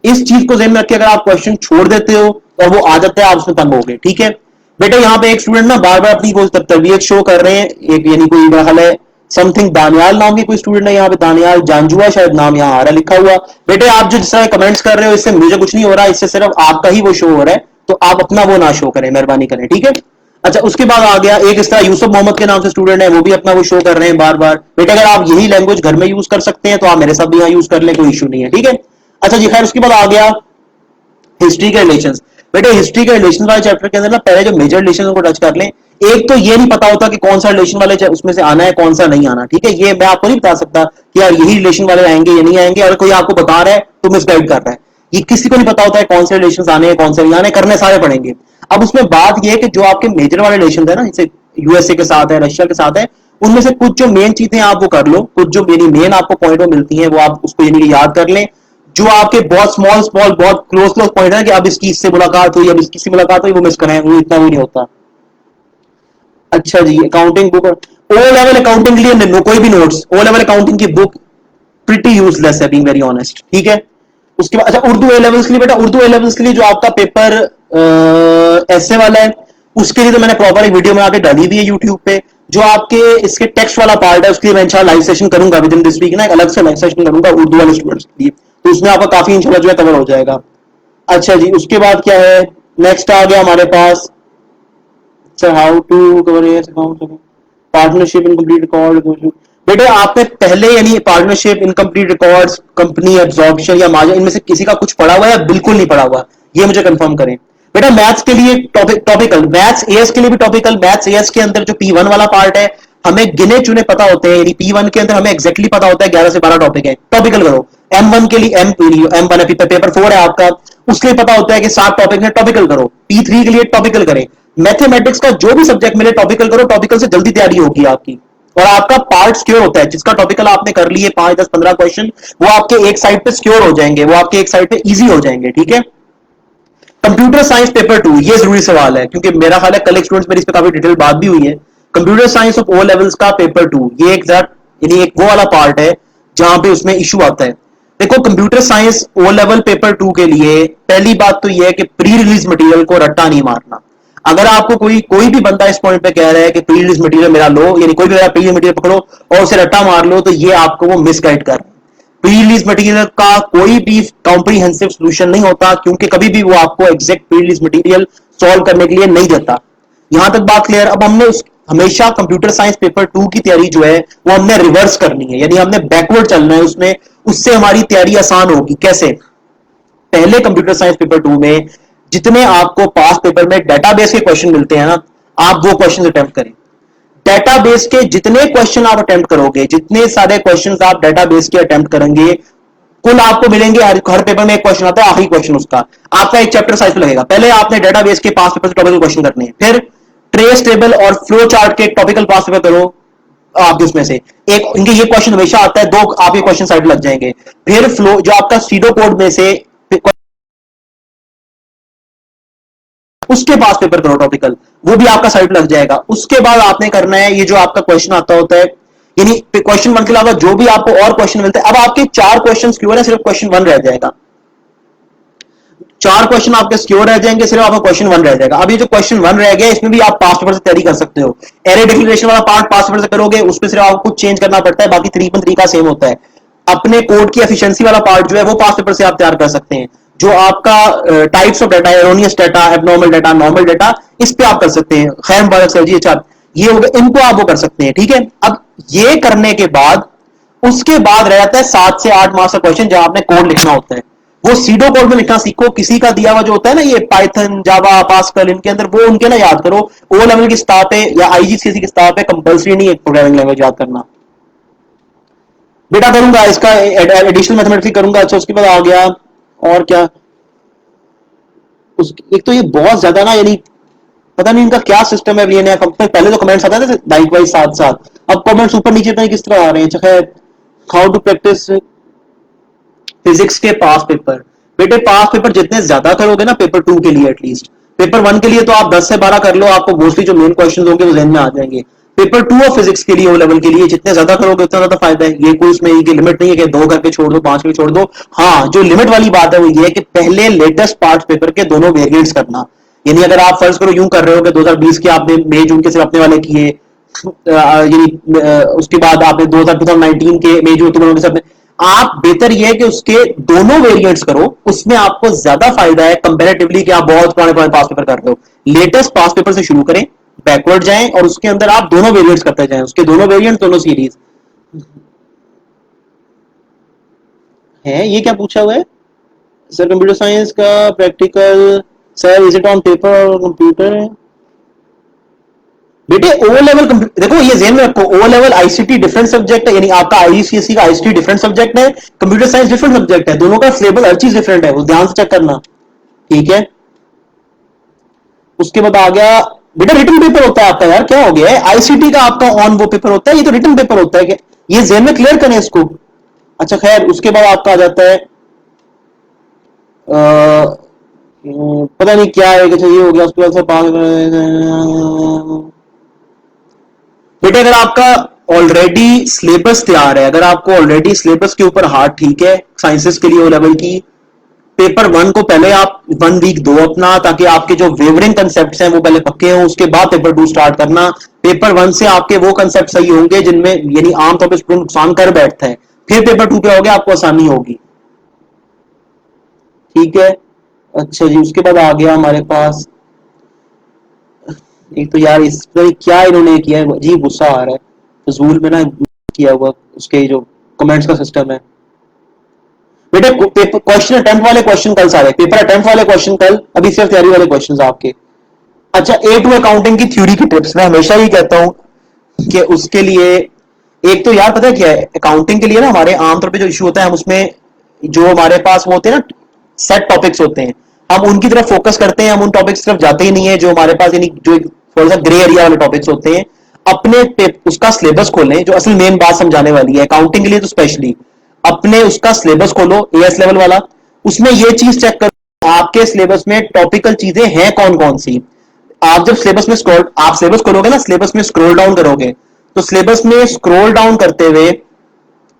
इस चीज को ध्यान में रख के अगर आप क्वेश्चन छोड़ देते हो और वो आ जाता है, आप उसमें तंग हो गए, ठीक है। बेटा यहाँ पे एक स्टूडेंट ना बार बार अपनी कोई तरबियत शो कर रहे हैं, एक यानी कोई मेरा ख्याल है समथिंग दानियाल नाम की कोई स्टूडेंट है, यहाँ पे दानियाल जानजुआ शायद नाम यहाँ आ रहा लिखा हुआ। बेटे आप जो जिस तरह कमेंट्स कर रहे हो, इससे मुझे कुछ नहीं हो रहा, इससे सिर्फ आपका ही वो शो हो रहा है, तो आप अपना वो ना शो करें, मेहरबानी करें, ठीक है। अच्छा उसके बाद आ गया एक इस तरह यूसुफ मोहम्मद के नाम से स्टूडेंट है, वो भी अपना वो शो कर रहे हैं बार बार। बेटा अगर आप यही लैंग्वेज घर में यूज कर सकते हैं तो आप मेरे साथ भी यहाँ यूज कर लें, कोई इशू नहीं है, ठीक है। अच्छा जी खैर, उसके बाद आ गया हिस्ट्री के रिलेशंस। बेटे हिस्ट्री के रिलेशन वाले चैप्टर के अंदर ना पहले जो मेजर रिलेशन को टच कर लें। एक तो ये नहीं पता होता कि कौन सा रिलेशन वाले उसमें से आना है, कौन सा नहीं आना, ठीक है। ये मैं आपको नहीं बता सकता कि यार यही रिलेशन वाले आएंगे या नहीं आएंगे, और कोई आपको बता रहा है तो मिसगाइड कर रहा है। ये किसी को नहीं पता होता है कौन से रिलेशन आने हैं, कौन से नहीं आने, करने सारे पड़ेंगे। अब उसमें बात यह है कि जो आपके मेजर वाले रिलेशन है ना, जैसे यूएसए के साथ है, रशिया के साथ है, उनमें से कुछ जो मेन चीजें आप वो कर लो, कुछ जो मेरी मेन आपको पॉइंट मिलती है वो आप उसको यानी कि याद कर लें। जो आपके बहुत स्मॉल स्मॉल बहुत क्लोज क्लोज पॉइंट है कि अब इसकी इससे मुलाकात हुई, अब इसकी इससे मुलाकात हुई, वो मिस करें, वो इतना भी नहीं होता। अच्छा जी, accounting book, O level accounting के लिए कोई भी नोट्स, ओ लेवल अकाउंटिंग की बुक प्रिटी यूजलेस है, बीइंग वेरी ऑनेस्ट, ठीक है। उसके बाद अच्छा उर्दू ए लेवल्स के लिए, बेटा उर्दू ए लेवल्स के लिए जो आपका पेपर ऐसे वाला है, उसके लिए तो मैंने प्रॉपर एक वीडियो बना के डाली हुई है यूट्यूब पे। जो आपके इसके टेक्स्ट वाला पार्ट है उसके लिए मैं इंशाल्लाह लाइव सेशन करूंगा विद इन दिस वीक ना, एक अलग से लाइव सेशन करूंगा उर्दू वाले स्टूडेंट्स के लिए, तो उसमें आपका काफी इंशाल्लाह जो है कवर हो जाएगा। अच्छा जी, उसके बाद क्या है, नेक्स्ट आ गया हमारे पास, how to cover account, partnership incomplete record. बेटे आपने पहले यानी partnership incomplete records, company absorption या मार्जिन, इनमें से किसी का कुछ पढ़ा हुआ है या बिल्कुल नहीं पढ़ा हुआ, ये मुझे कंफर्म करें। बेटा मैथ्स के लिए टॉपिकल, मैथ्स एएस के लिए भी टॉपिकल, मैथ्स एएस के अंदर जो P1 वाला पार्ट है, हमें गिने चुने पता होते हैं, यानी P1 के अंदर हमें एक्जैक्टली पता होता है 11 से 12 टॉपिक है, टॉपिकल करो। M1 के लिए M1 है, पेपर 4 है आपका, उसके लिए पता होता है कि 7 टॉपिक है, टॉपिकल करो। P3 के लिए टॉपिकल करें। मैथमेटिक्स का जो भी सब्जेक्ट मिले टॉपिकल करो, टॉपिकल से जल्दी तैयारी होगी आपकी, और आपका पार्ट सिक्योर होता है। जिसका टॉपिकल आपने कर लिए 5 10 15 क्वेश्चन, वो आपके एक साइड पे सिक्योर हो जाएंगे, वो आपके एक साइड पे इजी हो जाएंगे, ठीक है। कंप्यूटर साइंस पेपर 2, ये जरूरी सवाल है क्योंकि मेरा ख्याल है कल एक स्टूडेंट्स मेरी इस पे काफी डिटेल बात भी हुई है। Computer science of O levels का पेपर 2, ये एक यानी एक वो वाला पार्ट है जहां पे उसमें इशू आता है। देखो computer science O level paper 2 के लिए पहली बात तो यह है कि प्री रिलीज मटेरियल को रट्टा नहीं मारना। अगर आपको कोई कोई भी बंदा इस पॉइंट पे कह रहा है कि प्री रिलीज मटेरियल मेरा लो, यानी कोई भी प्री रिलीज मटेरियल पकड़ो और उसे रट्टा मार लो, तो ये आपको वो मिसगाइड कर रहा है। प्री रिलीज मटेरियल का कोई भी कॉम्प्रिहेंसिव सोल्यूशन नहीं होता, क्योंकि कभी भी वो आपको exact pre release material solve करने के लिए नहीं देता। यहां तक बात क्लियर। अब हमने हमेशा कंप्यूटर साइंस पेपर 2 की तैयारी जो है वो हमने रिवर्स करनी है, यानी हमने बैकवर्ड चलना है उसमें, उससे हमारी तैयारी आसान होगी। कैसे? पहले कंप्यूटर साइंस पेपर 2 में जितने आपको पास पेपर में डेटाबेस के क्वेश्चन मिलते हैं ना, आप वो क्वेश्चन अटेम्प्ट करें। डेटाबेस के जितने क्वेश्चन आप अटेम्प्ट करोगे, जितने सारे क्वेश्चन आप डेटाबेस के अटेम्प्ट करेंगे, कुल आपको मिलेंगे, हर पेपर में एक क्वेश्चन आता है, आखिरी क्वेश्चन उसका आपका एक चैप्टर साइज लगेगा। पहले आपने डेटाबेस के पास पेपर से टॉपिकल क्वेश्चन करने हैं, फिर ट्रेस टेबल और फ्लो चार्ट के टॉपिकल पास पेपर करो। आप उसमें से एक इनके ये क्वेश्चन हमेशा आता है, दो आपके क्वेश्चन साइड लग जाएंगे। फिर फ्लो जो आपका सीडो कोड में से उसके पास पेपर करो टॉपिकल, वो भी आपका साइड लग जाएगा। उसके बाद आपने करना है ये जो आपका क्वेश्चन आता होता है, यानी क्वेश्चन वन के अलावा जो भी आपको और क्वेश्चन मिलते हैं, अब आपके 4 क्वेश्चन क्यों है, सिर्फ क्वेश्चन वन रह जाएगा। 4 क्वेश्चन आपके सिक्योर रह जाएंगे, सिर्फ आपका क्वेश्चन वन रह जाएगा। अब ये जो क्वेश्चन वन रह गया, इसमें भी आप पास्ट पेपर से तैयारी कर सकते हो। एरे डिक्लेरेशन वाला पार्ट पास्ट पेपर से करोगे, उसमें सिर्फ आपको कुछ चेंज करना पड़ता है, बाकी तरीका सेम होता है। अपने कोड की एफिशिएंसी वाला पार्ट जो है वो पास्ट पेपर से आप तैयार कर सकते हैं। जो आपका types of data, erroneous data, abnormal data, normal data, इस पे आप कर सकते हैं। खैर मुबारक सर जी, अच्छा ये हो गया, इनको आप वो कर सकते हैं, ठीक है। अब ये करने के बाद उसके बाद रह जाता है 7 से 8 मार्क्स का क्वेश्चन, जहां आपने कोड लिखना होता है। वो सीडो कोड में लिखना सीखो, किसी का दिया हुआ जो होता है ना, ये पाइथन, जावा, पास्कल, इनके अंदर वो उनके ना याद करो। ओ लेवल की स्टार पे या आईजीसीएसई की स्टार पे कंपलसरी नहीं है प्रोग्रामिंग लैंग्वेज याद करना। बेटा करूंगा इसका एडिशनल मैथमेटिक्स करूंगा। अच्छा उसके बाद आ गया और क्या, एक तो ये बहुत ज्यादा ना, यानी पता नहीं इनका क्या सिस्टम है। ये नया कंपनी, पहले तो कमेंट्स आते थे लाइक वाइज साथ साथ, अब कमेंट्स ऊपर नीचे पता नहीं किस तरह आ रहे हैं। खैर, हाउ टू प्रैक्टिस फिजिक्स के पास पेपर। बेटे पास पेपर जितने ज्यादा करोगे ना, पेपर 2 के लिए एटलीस्ट, पेपर 1 के लिए तो आप 10 से 12 कर लो, आपको मोस्टली जो मेन क्वेश्चन होंगे वो जहन में आ जाएंगे। पेपर 2 और फिजिक्स के लिए, ओ लेवल के लिए जितने ज्यादा करोगे उतना ज्यादा फायदा है। ये कोई इसमें लिमिट नहीं है कि 2 करके छोड़ दो, 5 करके छोड़ दो। हाँ, जो लिमिट वाली बात है वो ये है कि पहले लेटेस्ट पार्ट पेपर के दोनों वेरिएंट्स करना। यानी अगर आप फर्ज करो यूं कर रहे हो कि 2020 के आपने मई जून के सिर्फ अपने वाले किए, यानी उसके बाद आपने 2019 के मई जून के सिर्फ, आप बेहतर यह है कि उसके दोनों वेरिएंट्स करो, उसमें आपको ज्यादा फायदा है कंपैरेटिवली कि आप बहुत पुराने पुराने पास पेपर कर रहे हो। लेटेस्ट पास पेपर से शुरू करें, बैकवर्ड जाएं और उसके अंदर आप दोनों वेरिएंट्स करते जाएं, उसके दोनों वेरिएंट, दोनों सीरीज है। ये क्या पूछा हुआ है सर? कंप्यूटर साइंस का practical sir, is it on paper और कंप्यूटर? बेटे ओ लेवल देखो, ये जेन में रखो, O level ICT different subject है, यानी आपका आईसीएसई का आईसीटी डिफरेंट सब्जेक्ट है, कंप्यूटर साइंस डिफरेंट सब्जेक्ट है, दोनों का सिलेबस हर चीज डिफरेंट है, वो ध्यान से चेक करना, ठीक है। उसके बाद आ गया बेटा रिटन पेपर होता है आपका। यार क्या हो गया है, आईसीटी का आपका ऑन वो पेपर होता है, ये तो रिटन पेपर होता है। ये जेन में क्लियर करें इसको। अच्छा खैर, उसके बाद आपका आ जाता है पता नहीं क्या है, अच्छा ये हो गया। उसके बाद बेटे अगर आपका ऑलरेडी सिलेबस तैयार है, अगर आपको ऑलरेडी सिलेबस के ऊपर हाथ ठीक है साइंसेस के लिए ओ लेवल की, पेपर 1 को पहले आप 1 वीक दो अपना, ताकि आपके जो वेवरिंग कंसेप्ट हैं वो पहले पक्के हों, उसके बाद पेपर 2 स्टार्ट करना। पेपर 1 से आपके वो कंसेप्ट सही होंगे जिनमें यानी आमतौर पर स्टूडेंट नुकसान कर बैठता है, फिर पेपर 2 पे होगे आपको आसानी होगी, ठीक है। अच्छा जी, उसके बाद आ गया हमारे पास एक तो यार इस पर क्या इन्होंने किया है, अजीब गुस्सा आ रहा है फजूल में ना किया हुआ उसके जो कमेंट्स का सिस्टम है। बेटे क्वेश्चन अटेम्प्ट वाले क्वेश्चन कल सारे, पेपर अटेम्प्ट वाले क्वेश्चन कल, अभी सिर्फ तैयारी वाले क्वेश्चन आपके। अच्छा, ए टू अकाउंटिंग की थ्योरी की टिप्स, मैं हमेशा ही कहता हूं कि उसके लिए एक तो यार पता है क्या है, अकाउंटिंग के लिए ना हमारे आमतौर पे जो इशू होता है, हम उसमें जो हमारे पास वो होते हैं ना सेट टॉपिक्स होते हैं, हम उनकी तरफ फोकस करते हैं, हम उन टॉपिक्स की तरफ जाते ही नहीं है जो हमारे पास, यानी जो थोड़ा सा ग्रे एरिया वाले टॉपिक्स होते हैं। अपने उसका सिलेबस खोलें, जो असल मेन बात समझाने वाली है अकाउंटिंग के लिए, तो स्पेशली अपने उसका सिलेबस खोलो एएस लेवल वाला, उसमें ये चीज चेक करो आपके सिलेबस में टॉपिकल चीजें हैं कौन कौन सी। आप जब सिलेबस में स्क्रॉल, आप सिलेबस खोलोगे ना, सिलेबस में स्क्रॉल डाउन करोगे, तो सिलेबस में स्क्रॉल डाउन करते हुए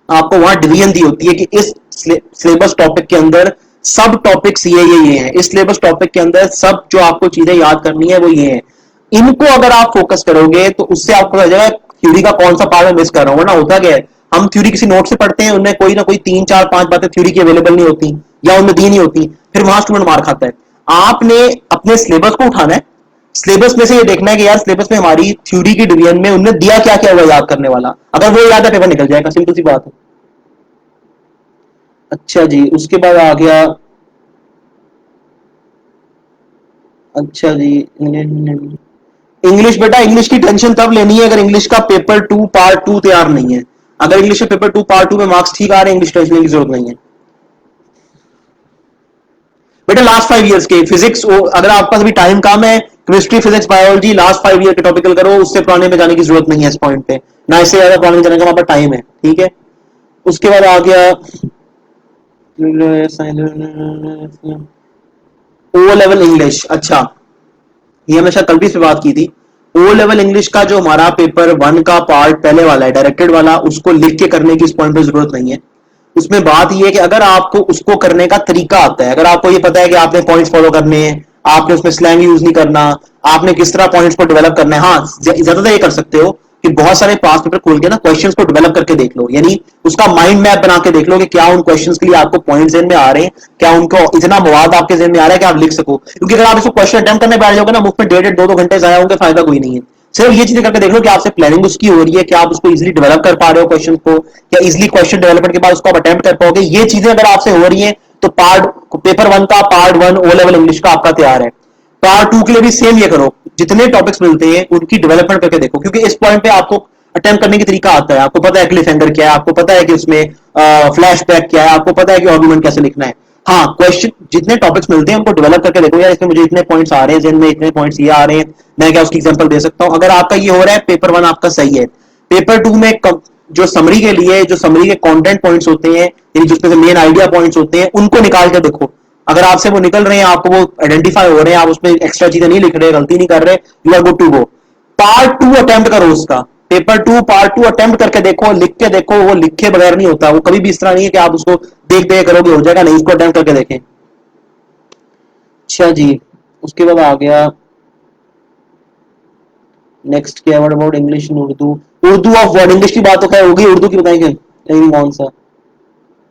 आपको वहां डिवीजन दी होती है कि इस सिलेबस टॉपिक के अंदर सब टॉपिक्स ये हैं, इस सिलेबस टॉपिक के अंदर सब जो आपको चीजें याद करनी है वो ये है। इनको अगर आप फोकस करोगे तो उससे आपको पता चलेगा थ्योरी का कौन सा पार्ट में मिस कर रहा हूं। वरना होता क्या है, हम थ्योरी किसी नोट से पढ़ते हैं, उनमें कोई ना कोई 3 4 5 बातें थ्योरी की अवेलेबल नहीं होती या उनमें दी नहीं होती, फिर वहां स्टूडेंट मार खाता है। आपने अपने सिलेबस को उठाना है, सिलेबस में से ये देखना है कि यार सिलेबस में हमारी थ्योरी की डिवीजन में उन्होंने दिया क्या क्या हुआ याद करने वाला, अगर वो याद है पेपर निकल जाएगा, सिंपल सी बात है। अच्छा जी, उसके बाद आ गया, अच्छा जी, इंग्लिश बेटा, इंग्लिश की टेंशन तब लेनी है अगर इंग्लिश का पेपर 2 पार्ट 2 तैयार नहीं है। अगर इंग्लिश के पेपर 2 पार्ट 2 में मार्क्स ठीक आ रहे हैं, इंग्लिश टेंशन लेने की जरूरत नहीं है बेटा। लास्ट 5 ईयर्स के फिजिक्स, अगर आपके पास अभी टाइम कम है, chemistry, physics, biology last 5 year के टॉपिकल करो, उससे पुराने में जाने की जरूरत नहीं है इस पॉइंट पे, ना इससे ज्यादा पुराने में जाने का वहां पर टाइम है, ठीक है। उसके बाद आ गया ओ लेवल इंग्लिश। अच्छा, ये हमेशा कल भी इस पे बात की थी। ओ लेवल इंग्लिश का जो हमारा पेपर 1 का पार्ट पहले वाला है डायरेक्टेड वाला, उसको लिख के करने की इस पॉइंट पे जरूरत नहीं है। उसमें बात ये है कि अगर आपको उसको करने का तरीका आता है, अगर आपको ये पता है कि आपने पॉइंट्स फॉलो करने हैं, आपने उसमें स्लैंग यूज नहीं करना, आपने किस तरह पॉइंट्स को डेवलप करना है, हाँ ज्यादातर ये कर सकते हो कि बहुत सारे पास पेपर खोल के ना क्वेश्चंस को डेवलप करके देख लो, यानी उसका माइंड मैप बना के देख लो कि क्या उन क्वेश्चंस के लिए आपको पॉइंट जेन में आ रहे हैं, क्या उनको इतना मवाद आपके जेन में आ रहा है कि आप लिख सको। क्योंकि अगर आप इसको क्वेश्चन अटेम्प्ट करने बैठ जाओगे ना, मुफ्त में 1.5-2 घंटे जाया होंगे, फायदा कोई नहीं है। सिर्फ ये चीजें करके देख लो कि आपसे प्लानिंग उसकी हो रही है, क्या आप उसको इजीली डेवलप कर पा रहे हो क्वेश्चन को, या इजीली क्वेश्चन डेवलपमेंट के बाद उसको आप अटेम्प्ट कर पाओगे। ये चीजें अगर आपसे हो रही है तो पार्ट पेपर 1 का पार्ट 1 ओ लेवल इंग्लिश का आपका तैयार है। पार्ट 2 के लिए भी सेम ये करो, जितने टॉपिक्स मिलते हैं उनकी डेवलपमेंट करके देखो, क्योंकि इस पॉइंट पे आपको अटेम्प्ट करने की तरीका आता है, आपको पता है क्लिफ हैंगर क्या है, आपको पता है कि उसमें फ्लैशबैक क्या है, आपको पता है कि आर्गुमेंट कैसे लिखना है। हाँ, क्वेश्चन जितने टॉपिक्स मिलते हैं उनको डेवलप करके देखो, यार इसमें मुझे इतने पॉइंट्स आ रहे हैं, जिनमें इतने पॉइंट्स ये आ रहे हैं, मैं क्या उसकी एग्जांपल दे सकता हूं। अगर आपका ये हो रहा है, पेपर 1 आपका सही है, पेपर 2 में जो समरी के लिए जो समरी के कंटेंट पॉइंट्स होते हैं, यानी जिसमें से मेन आइडिया पॉइंट्स होते हैं, उनको निकाल के देखो। अगर आपसे वो निकल रहे हैं, आपको वो आइडेंटिफाई हो रहे हैं, आप उसमें एक्स्ट्रा चीजें नहीं लिख रहे, गलती नहीं कर रहे, you are good to go. Part 2 attempt करो उसका, पेपर 2 पार्ट 2 अटेम्प्ट करके देखो, लिख के देखो। वो लिखे बगैर नहीं होता, वो कभी भी इस तरह नहीं है कि आप उसको देख देख करोगे हो जाएगा, नहीं, उसको अटेम्प्ट करके देखें। अच्छा जी, उसके बाद आ गया नेक्स्ट क्या, word about English in Urdu. Urdu of word, English की बात तो खैर होगी, उर्दू की बताएंगे लेकिन कौन सा।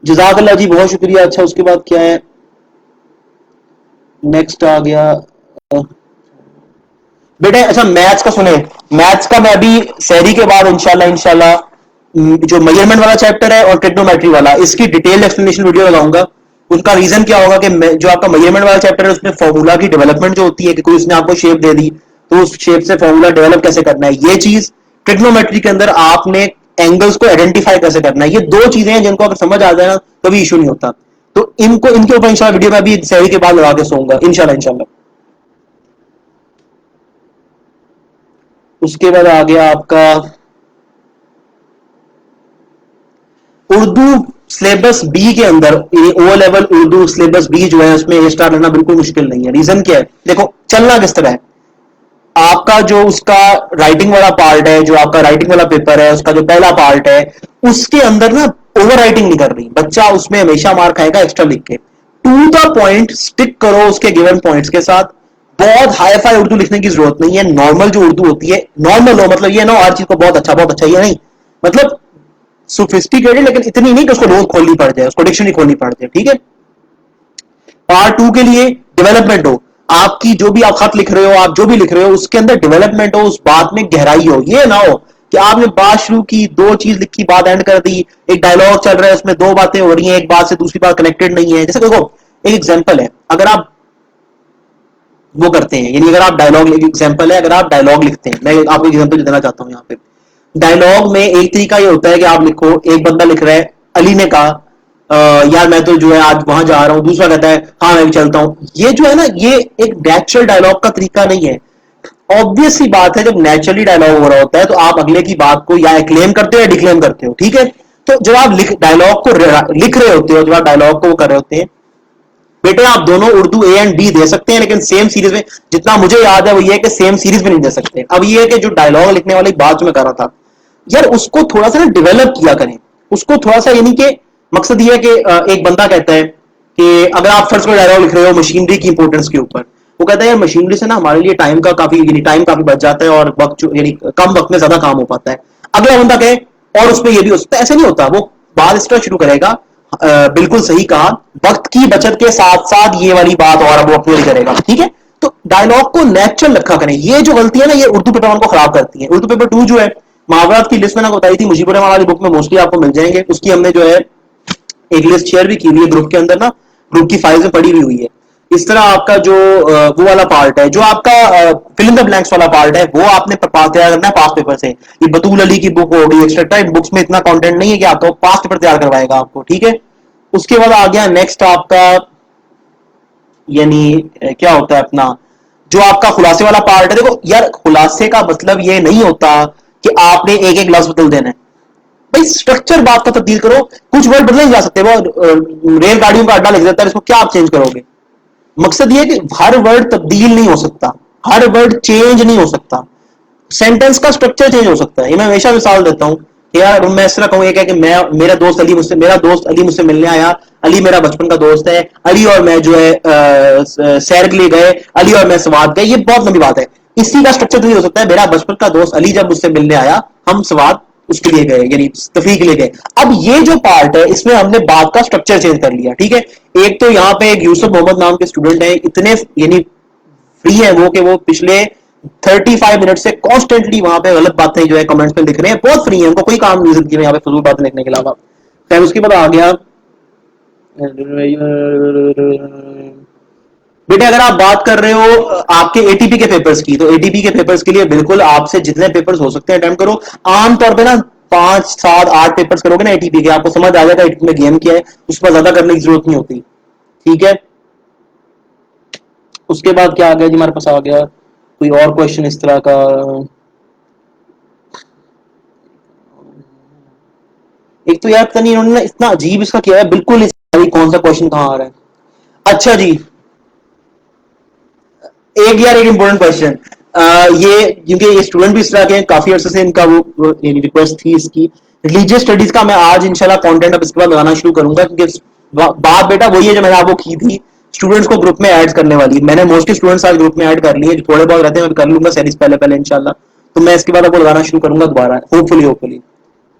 जजाकल्ला जी, बहुत शुक्रिया। अच्छा, उसके बाद क्या है, नेक्स्ट आ गया बेटे। अच्छा, मैथ्स का सुने, मैथ्स का मैं अभी सहरी के बाद इंशाल्लाह इंशाल्लाह जो मेजरमेंट वाला चैप्टर है और ट्रिग्नोमेट्री वाला, इसकी डिटेल एक्सप्लेनेशन वीडियो लगाऊंगा। उसका रीजन क्या होगा कि जो आपका मेजरमेंट वाला चैप्टर है उसमें फॉर्मूला की डेवलपमेंट जो होती है, कि कोई उसने आपको शेप दे दी तो उस शेप से फॉर्मूला डेवलप कैसे करना है, ये चीज ट्रिग्नोमेट्री के अंदर आपने एंगल्स को आइडेंटिफाई कैसे करना है, ये दो चीजें हैं जिनको अगर समझ आ जाए ना कभी इशू नहीं होता। तो इनको इनके ऊपर इंशाल्लाह वीडियो में अभी सहरी के बाद लगा के सोऊंगा इंशाल्लाह इंशाल्लाह। उसके बाद आ गया आपका उर्दू सिलेबस बी के अंदर, O level Urdu syllabus B जो है उसमें ए स्टार लेना बिल्कुल मुश्किल नहीं है। रीजन क्या है, देखो चलना किस तरह है। आपका जो उसका राइटिंग वाला पार्ट है, जो आपका राइटिंग वाला पेपर है, उसका जो पहला पार्ट है, उसके अंदर ना ओवर राइटिंग नहीं कर रही बच्चा, उसमें हमेशा मार खाएगा एक्स्ट्रा लिख के। टू द पॉइंट स्टिक करो उसके गिवन पॉइंट्स के साथ। बहुत हाई फाई उर्दू लिखने की जरूरत नहीं है, नॉर्मल जो उर्दू होती है, नॉर्मल हो मतलब ये ना हर चीज को बहुत अच्छा ये नहीं, मतलब सोफिस्टिकेटेड, लेकिन इतनी नहीं कि उसको रोज खोलनी पड़ जाए, उसको डिक्शनरी खोलनी पड़ जाए, ठीक है। पार्ट 2 के लिए डेवलपमेंट हो, आपकी जो भी आप खत लिख रहे हो, आप जो भी लिख रहे हो उसके अंदर डेवलपमेंट हो, उस बात में गहराई हो। ये ना हो कि आपने बात शुरू की, दो चीज लिखी, बात एंड कर दी, एक डायलॉग चल रहा है उसमें दो बातें हो रही हैं, एक बात से दूसरी बात कनेक्टेड नहीं है। जैसे देखो एक एग्जांपल है, अगर आप वो करते हैं, यानी अगर आप डायलॉग, एग्जांपल है, अगर आप डायलॉग लिखते हैं, मैं आपको एग्जांपल देना चाहता हूं यहाँ पे। डायलॉग में एक तरीका ये होता है कि आप लिखो, एक बंदा लिख रहा है, अली ने कहा यार मैं तो जो है आज वहां जा रहा हूं, दूसरा कहता है हाँ मैं भी चलता हूं। ये जो है ना, ये एक नेचुरल डायलॉग का तरीका नहीं है। ऑब्वियस सी बात है, जब नेचुरली डायलॉग हो रहा होता है तो आप अगले की बात को या एक्लेम करते हो या डिक्लेम करते हो, ठीक है। तो जब आप डायलॉग को लिख रहे होते हो, जब आप डायलॉग को कर रहे होते हैं, बेटे आप दोनों उर्दू ए एंड बी दे सकते हैं, लेकिन सेम सीरीज में, जितना मुझे याद है वो ये है कि सेम सीरीज में नहीं दे सकते। अब ये है कि जो डायलॉग लिखने वाली बात जो मैं कर रहा था, यार उसको थोड़ा सा ना डेवलप किया करें, उसको थोड़ा सा, यानी कि मकसद ये है कि एक बंदा कहता है कि अगर आप फर्स्ट में डायलॉग लिख रहे हो मशीनरी की इंपोर्टेंस के ऊपर, वो कहता है यार मशीनरी से ना हमारे लिए टाइम का काफी, यानी टाइम काफी बच जाता है और वक्त यानी कम वक्त में ज्यादा काम हो पाता है। अगला बंदा कहे और उसमें ये भी हो सकता है, ऐसे नहीं होता। वो बात इस तरह शुरू करेगा, बिल्कुल सही कहा, वक्त की बचत के साथ साथ ये वाली बात और वो अपनी करेगा, ठीक है। तो डायलॉग को नेचुरल रखा करें। ये जो गलती है ना, ये उर्दू पेपर वन को खराब करती है। उर्दू पेपर 2 जो है, मुहावरात की लिस्ट मैंने बताई थी, मुजीबुर रहमान वाली बुक में मोस्टली आपको मिल जाएंगे, उसकी हमने जो है एक लिस्ट शेयर भी की हुई है ग्रुप के अंदर ना, ग्रुप की फाइल में पड़ी हुई है। इस तरह आपका जो वो वाला पार्ट है, जो आपका फिल इन द ब्लैंक्स वाला पार्ट है, वो आपने तैयार करना है पास पेपर से। ये बतूल अली की बुक हो गई, एक्सेट्रा, इन बुक्स में इतना कंटेंट नहीं है कि आपको पास पेपर तैयार करवाएगा आपको, ठीक है। उसके बाद आ गया नेक्स्ट आपका, यानी क्या होता है अपना जो आपका खुलासे वाला पार्ट है। देखो यार, खुलासे का मतलब ये नहीं होता कि आपने एक एक लफ्ज बदल देना है भाई, स्ट्रक्चर बात का तब्दील करो। कुछ वर्ड बदले जा सकते हैं, वो रेलगाड़ियों का अड्डा लिख देता है, इसको क्या आप चेंज करोगे। मकसद ये है कि हर वर्ड तब्दील नहीं हो सकता, हर वर्ड चेंज नहीं हो सकता, सेंटेंस का स्ट्रक्चर चेंज हो सकता है। ये मैं हमेशा मिसाल देता हूँ कि यार मैं इस तरह कहूँ एक है कि मैं मेरा दोस्त अली मुझसे मिलने आया, अली मेरा बचपन का दोस्त है, अली और मैं जो है सैर के लिए गए, अली और मैं स्वाद गए, ये बहुत लंबी बात है। इसी का स्ट्रक्चर तो ये हो सकता है, मेरा बचपन का दोस्त अली जब मुझसे मिलने आया, हम स्वाद उसके लिए गए, यानी तफरीह के लिए गए। अब ये जो पार्ट है इसमें हमने बात का स्ट्रक्चर चेंज कर लिया, ठीक है। एक तो यहाँ पे एक यूसुफ मोहम्मद नाम के स्टूडेंट है, इतने यानी फ्री है वो कि वो पिछले 35 मिनट से कॉन्स्टेंटली वहां पे गलत बातें जो है कमेंट्स में लिख रहे हैं, बहुत फ्री है, उनको कोई काम नहीं जिंदगी में यहाँ पे फजूल बातें लिखने के अलावा। खैर उसके बाद आ गया बेटे, अगर आप बात कर रहे हो आपके एटीपी के पेपर्स की, तो एटीपी के पेपर्स के लिए बिल्कुल आपसे जितने पेपर्स हो सकते हैं अटेम्प्ट करो। आमतौर पे ना 5 7 8 पेपर्स करोगे ना एटीपी के, आपको समझ आ जाएगा एटीपी में गेम क्या है, उस पर ज्यादा करने की जरूरत नहीं होती, ठीक है। उसके बाद क्या आ गया जी, हमारे पास आ गया कोई और क्वेश्चन इस तरह का। एक तो यार पता नहीं इन्होंने इतना अजीब इसका किया है, बिल्कुल इस कौन सा क्वेश्चन कहाँ आ रहा है। अच्छा जी, एक यार एक इंपॉर्टेंट क्वेश्चन, ये क्योंकि ये स्टूडेंट भी इस तरह के हैं, काफी अर्से से इनका वो रिक्वेस्ट थी इसकी। रिलीजियस स्टडीज का मैं आज इंशाल्लाह कंटेंट अब इसके बाद लगाना शुरू करूंगा, क्योंकि बात बेटा वही है जो मैंने आपको की थी, स्टूडेंट्स को ग्रुप में ऐड करने वाली। मैंने मोस्टली स्टूडेंट्स आज ग्रुप में ऐड कर लिए, जो थोड़े बहुत रहते हैं मैं कर लूंगा सीरीज पहले पहले इंशाल्लाह। तो मैं इसके बाद आपको लगाना शुरू करूंगा दोबारा, होपफुली होपफुली।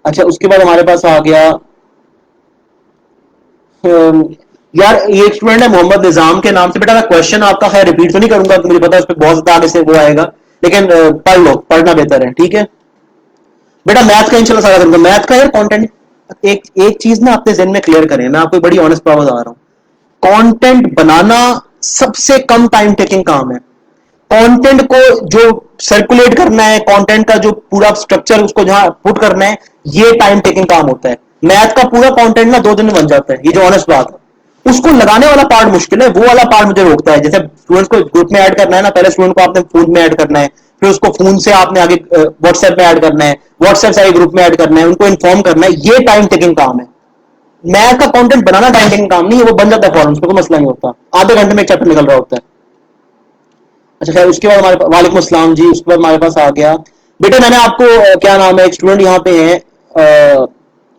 अच्छा उसके बाद हमारे पास आ गया यार ये एक स्टूडेंट है मोहम्मद निजाम के नाम से। बेटा मैं क्वेश्चन आपका खैर रिपीट तो नहीं करूंगा, मुझे पता है उस पर बहुत ज्यादा आगे से वो आएगा, लेकिन पढ़ लो, पढ़ना बेहतर है, ठीक है। बेटा मैथ का इंशाल्लाह सारा करूंगा, मैथ का यार कंटेंट एक एक चीज ना अपने जहन में क्लियर करें, मैं आपको बड़ी ऑनेस्ट बात बता रहा हूँ, कंटेंट बनाना सबसे कम टाइम टेकिंग काम है। कंटेंट को जो सर्कुलेट करना है, कंटेंट का जो पूरा स्ट्रक्चर उसको जहां पुट करना है, ये टाइम टेकिंग काम होता है। मैथ का पूरा कंटेंट ना 2 दिन में बन जाता है, ये जो ऑनेस्ट बात है। उसको लगाने वाला पार्ट मुश्किल है, वो वाला पार्ट मुझे रोकता है। जैसे स्टूडेंट्स को ग्रुप में ऐड करना है ना, पहले स्टूडेंट को आपने फोन में ऐड करना है, फिर उसको फोन से आपने आगे व्हाट्सएप में ऐड करना है, व्हाट्सएप से आगे ग्रुप में ऐड करना है, उनको इन्फॉर्म करना है, ये टाइम टेकिंग काम है। मैथ का कंटेंट बनाना टाइम टेकिंग काम नहीं है, वो बन जाता है फॉरन, उसमें कोई मसला नहीं होता, आधे घंटे में एक चैप्टर निकल रहा होता है। अच्छा खैर उसके बाद हमारे वालेकुम अस्सलाम जी, उसके बाद हमारे पास आ गया बेटा, मैंने आपको क्या नाम है, एक स्टूडेंट यहाँ पे है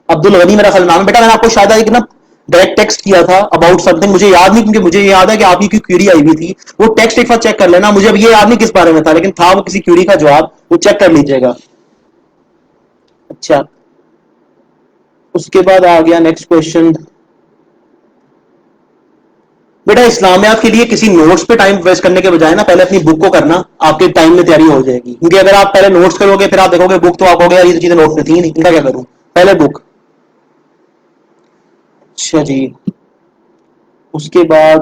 अब्दुल गनी मेरा ख्याल नाम है। बेटा मैंने आपको शायद एक ना डायरेक्ट टेक्स्ट किया था अबाउट समथिंग, मुझे याद नहीं, क्योंकि मुझे याद है कि आपकी कोई क्वेरी आई हुई थी, वो टेक्स्ट एक बार चेक कर लेना, मुझे अब ये याद नहीं किस बारे में था, लेकिन था वो किसी क्वेरी का जवाब, वो चेक कर लीजिएगा। अच्छा उसके बाद आ गया नेक्स्ट क्वेश्चन। बेटा इस्लामियात के लिए किसी नोट्स पे टाइम वेस्ट करने के बजाय ना पहले अपनी बुक को करना, आपके टाइम में तैयारी हो जाएगी। क्योंकि अगर आप पहले नोट्स करोगे फिर आप देखोगे बुक, तो आप कहोगे यार ये तो चीजें नोट्स में थी नहीं, इनका क्या करूं, पहले बुक। अच्छा जी, उसके बाद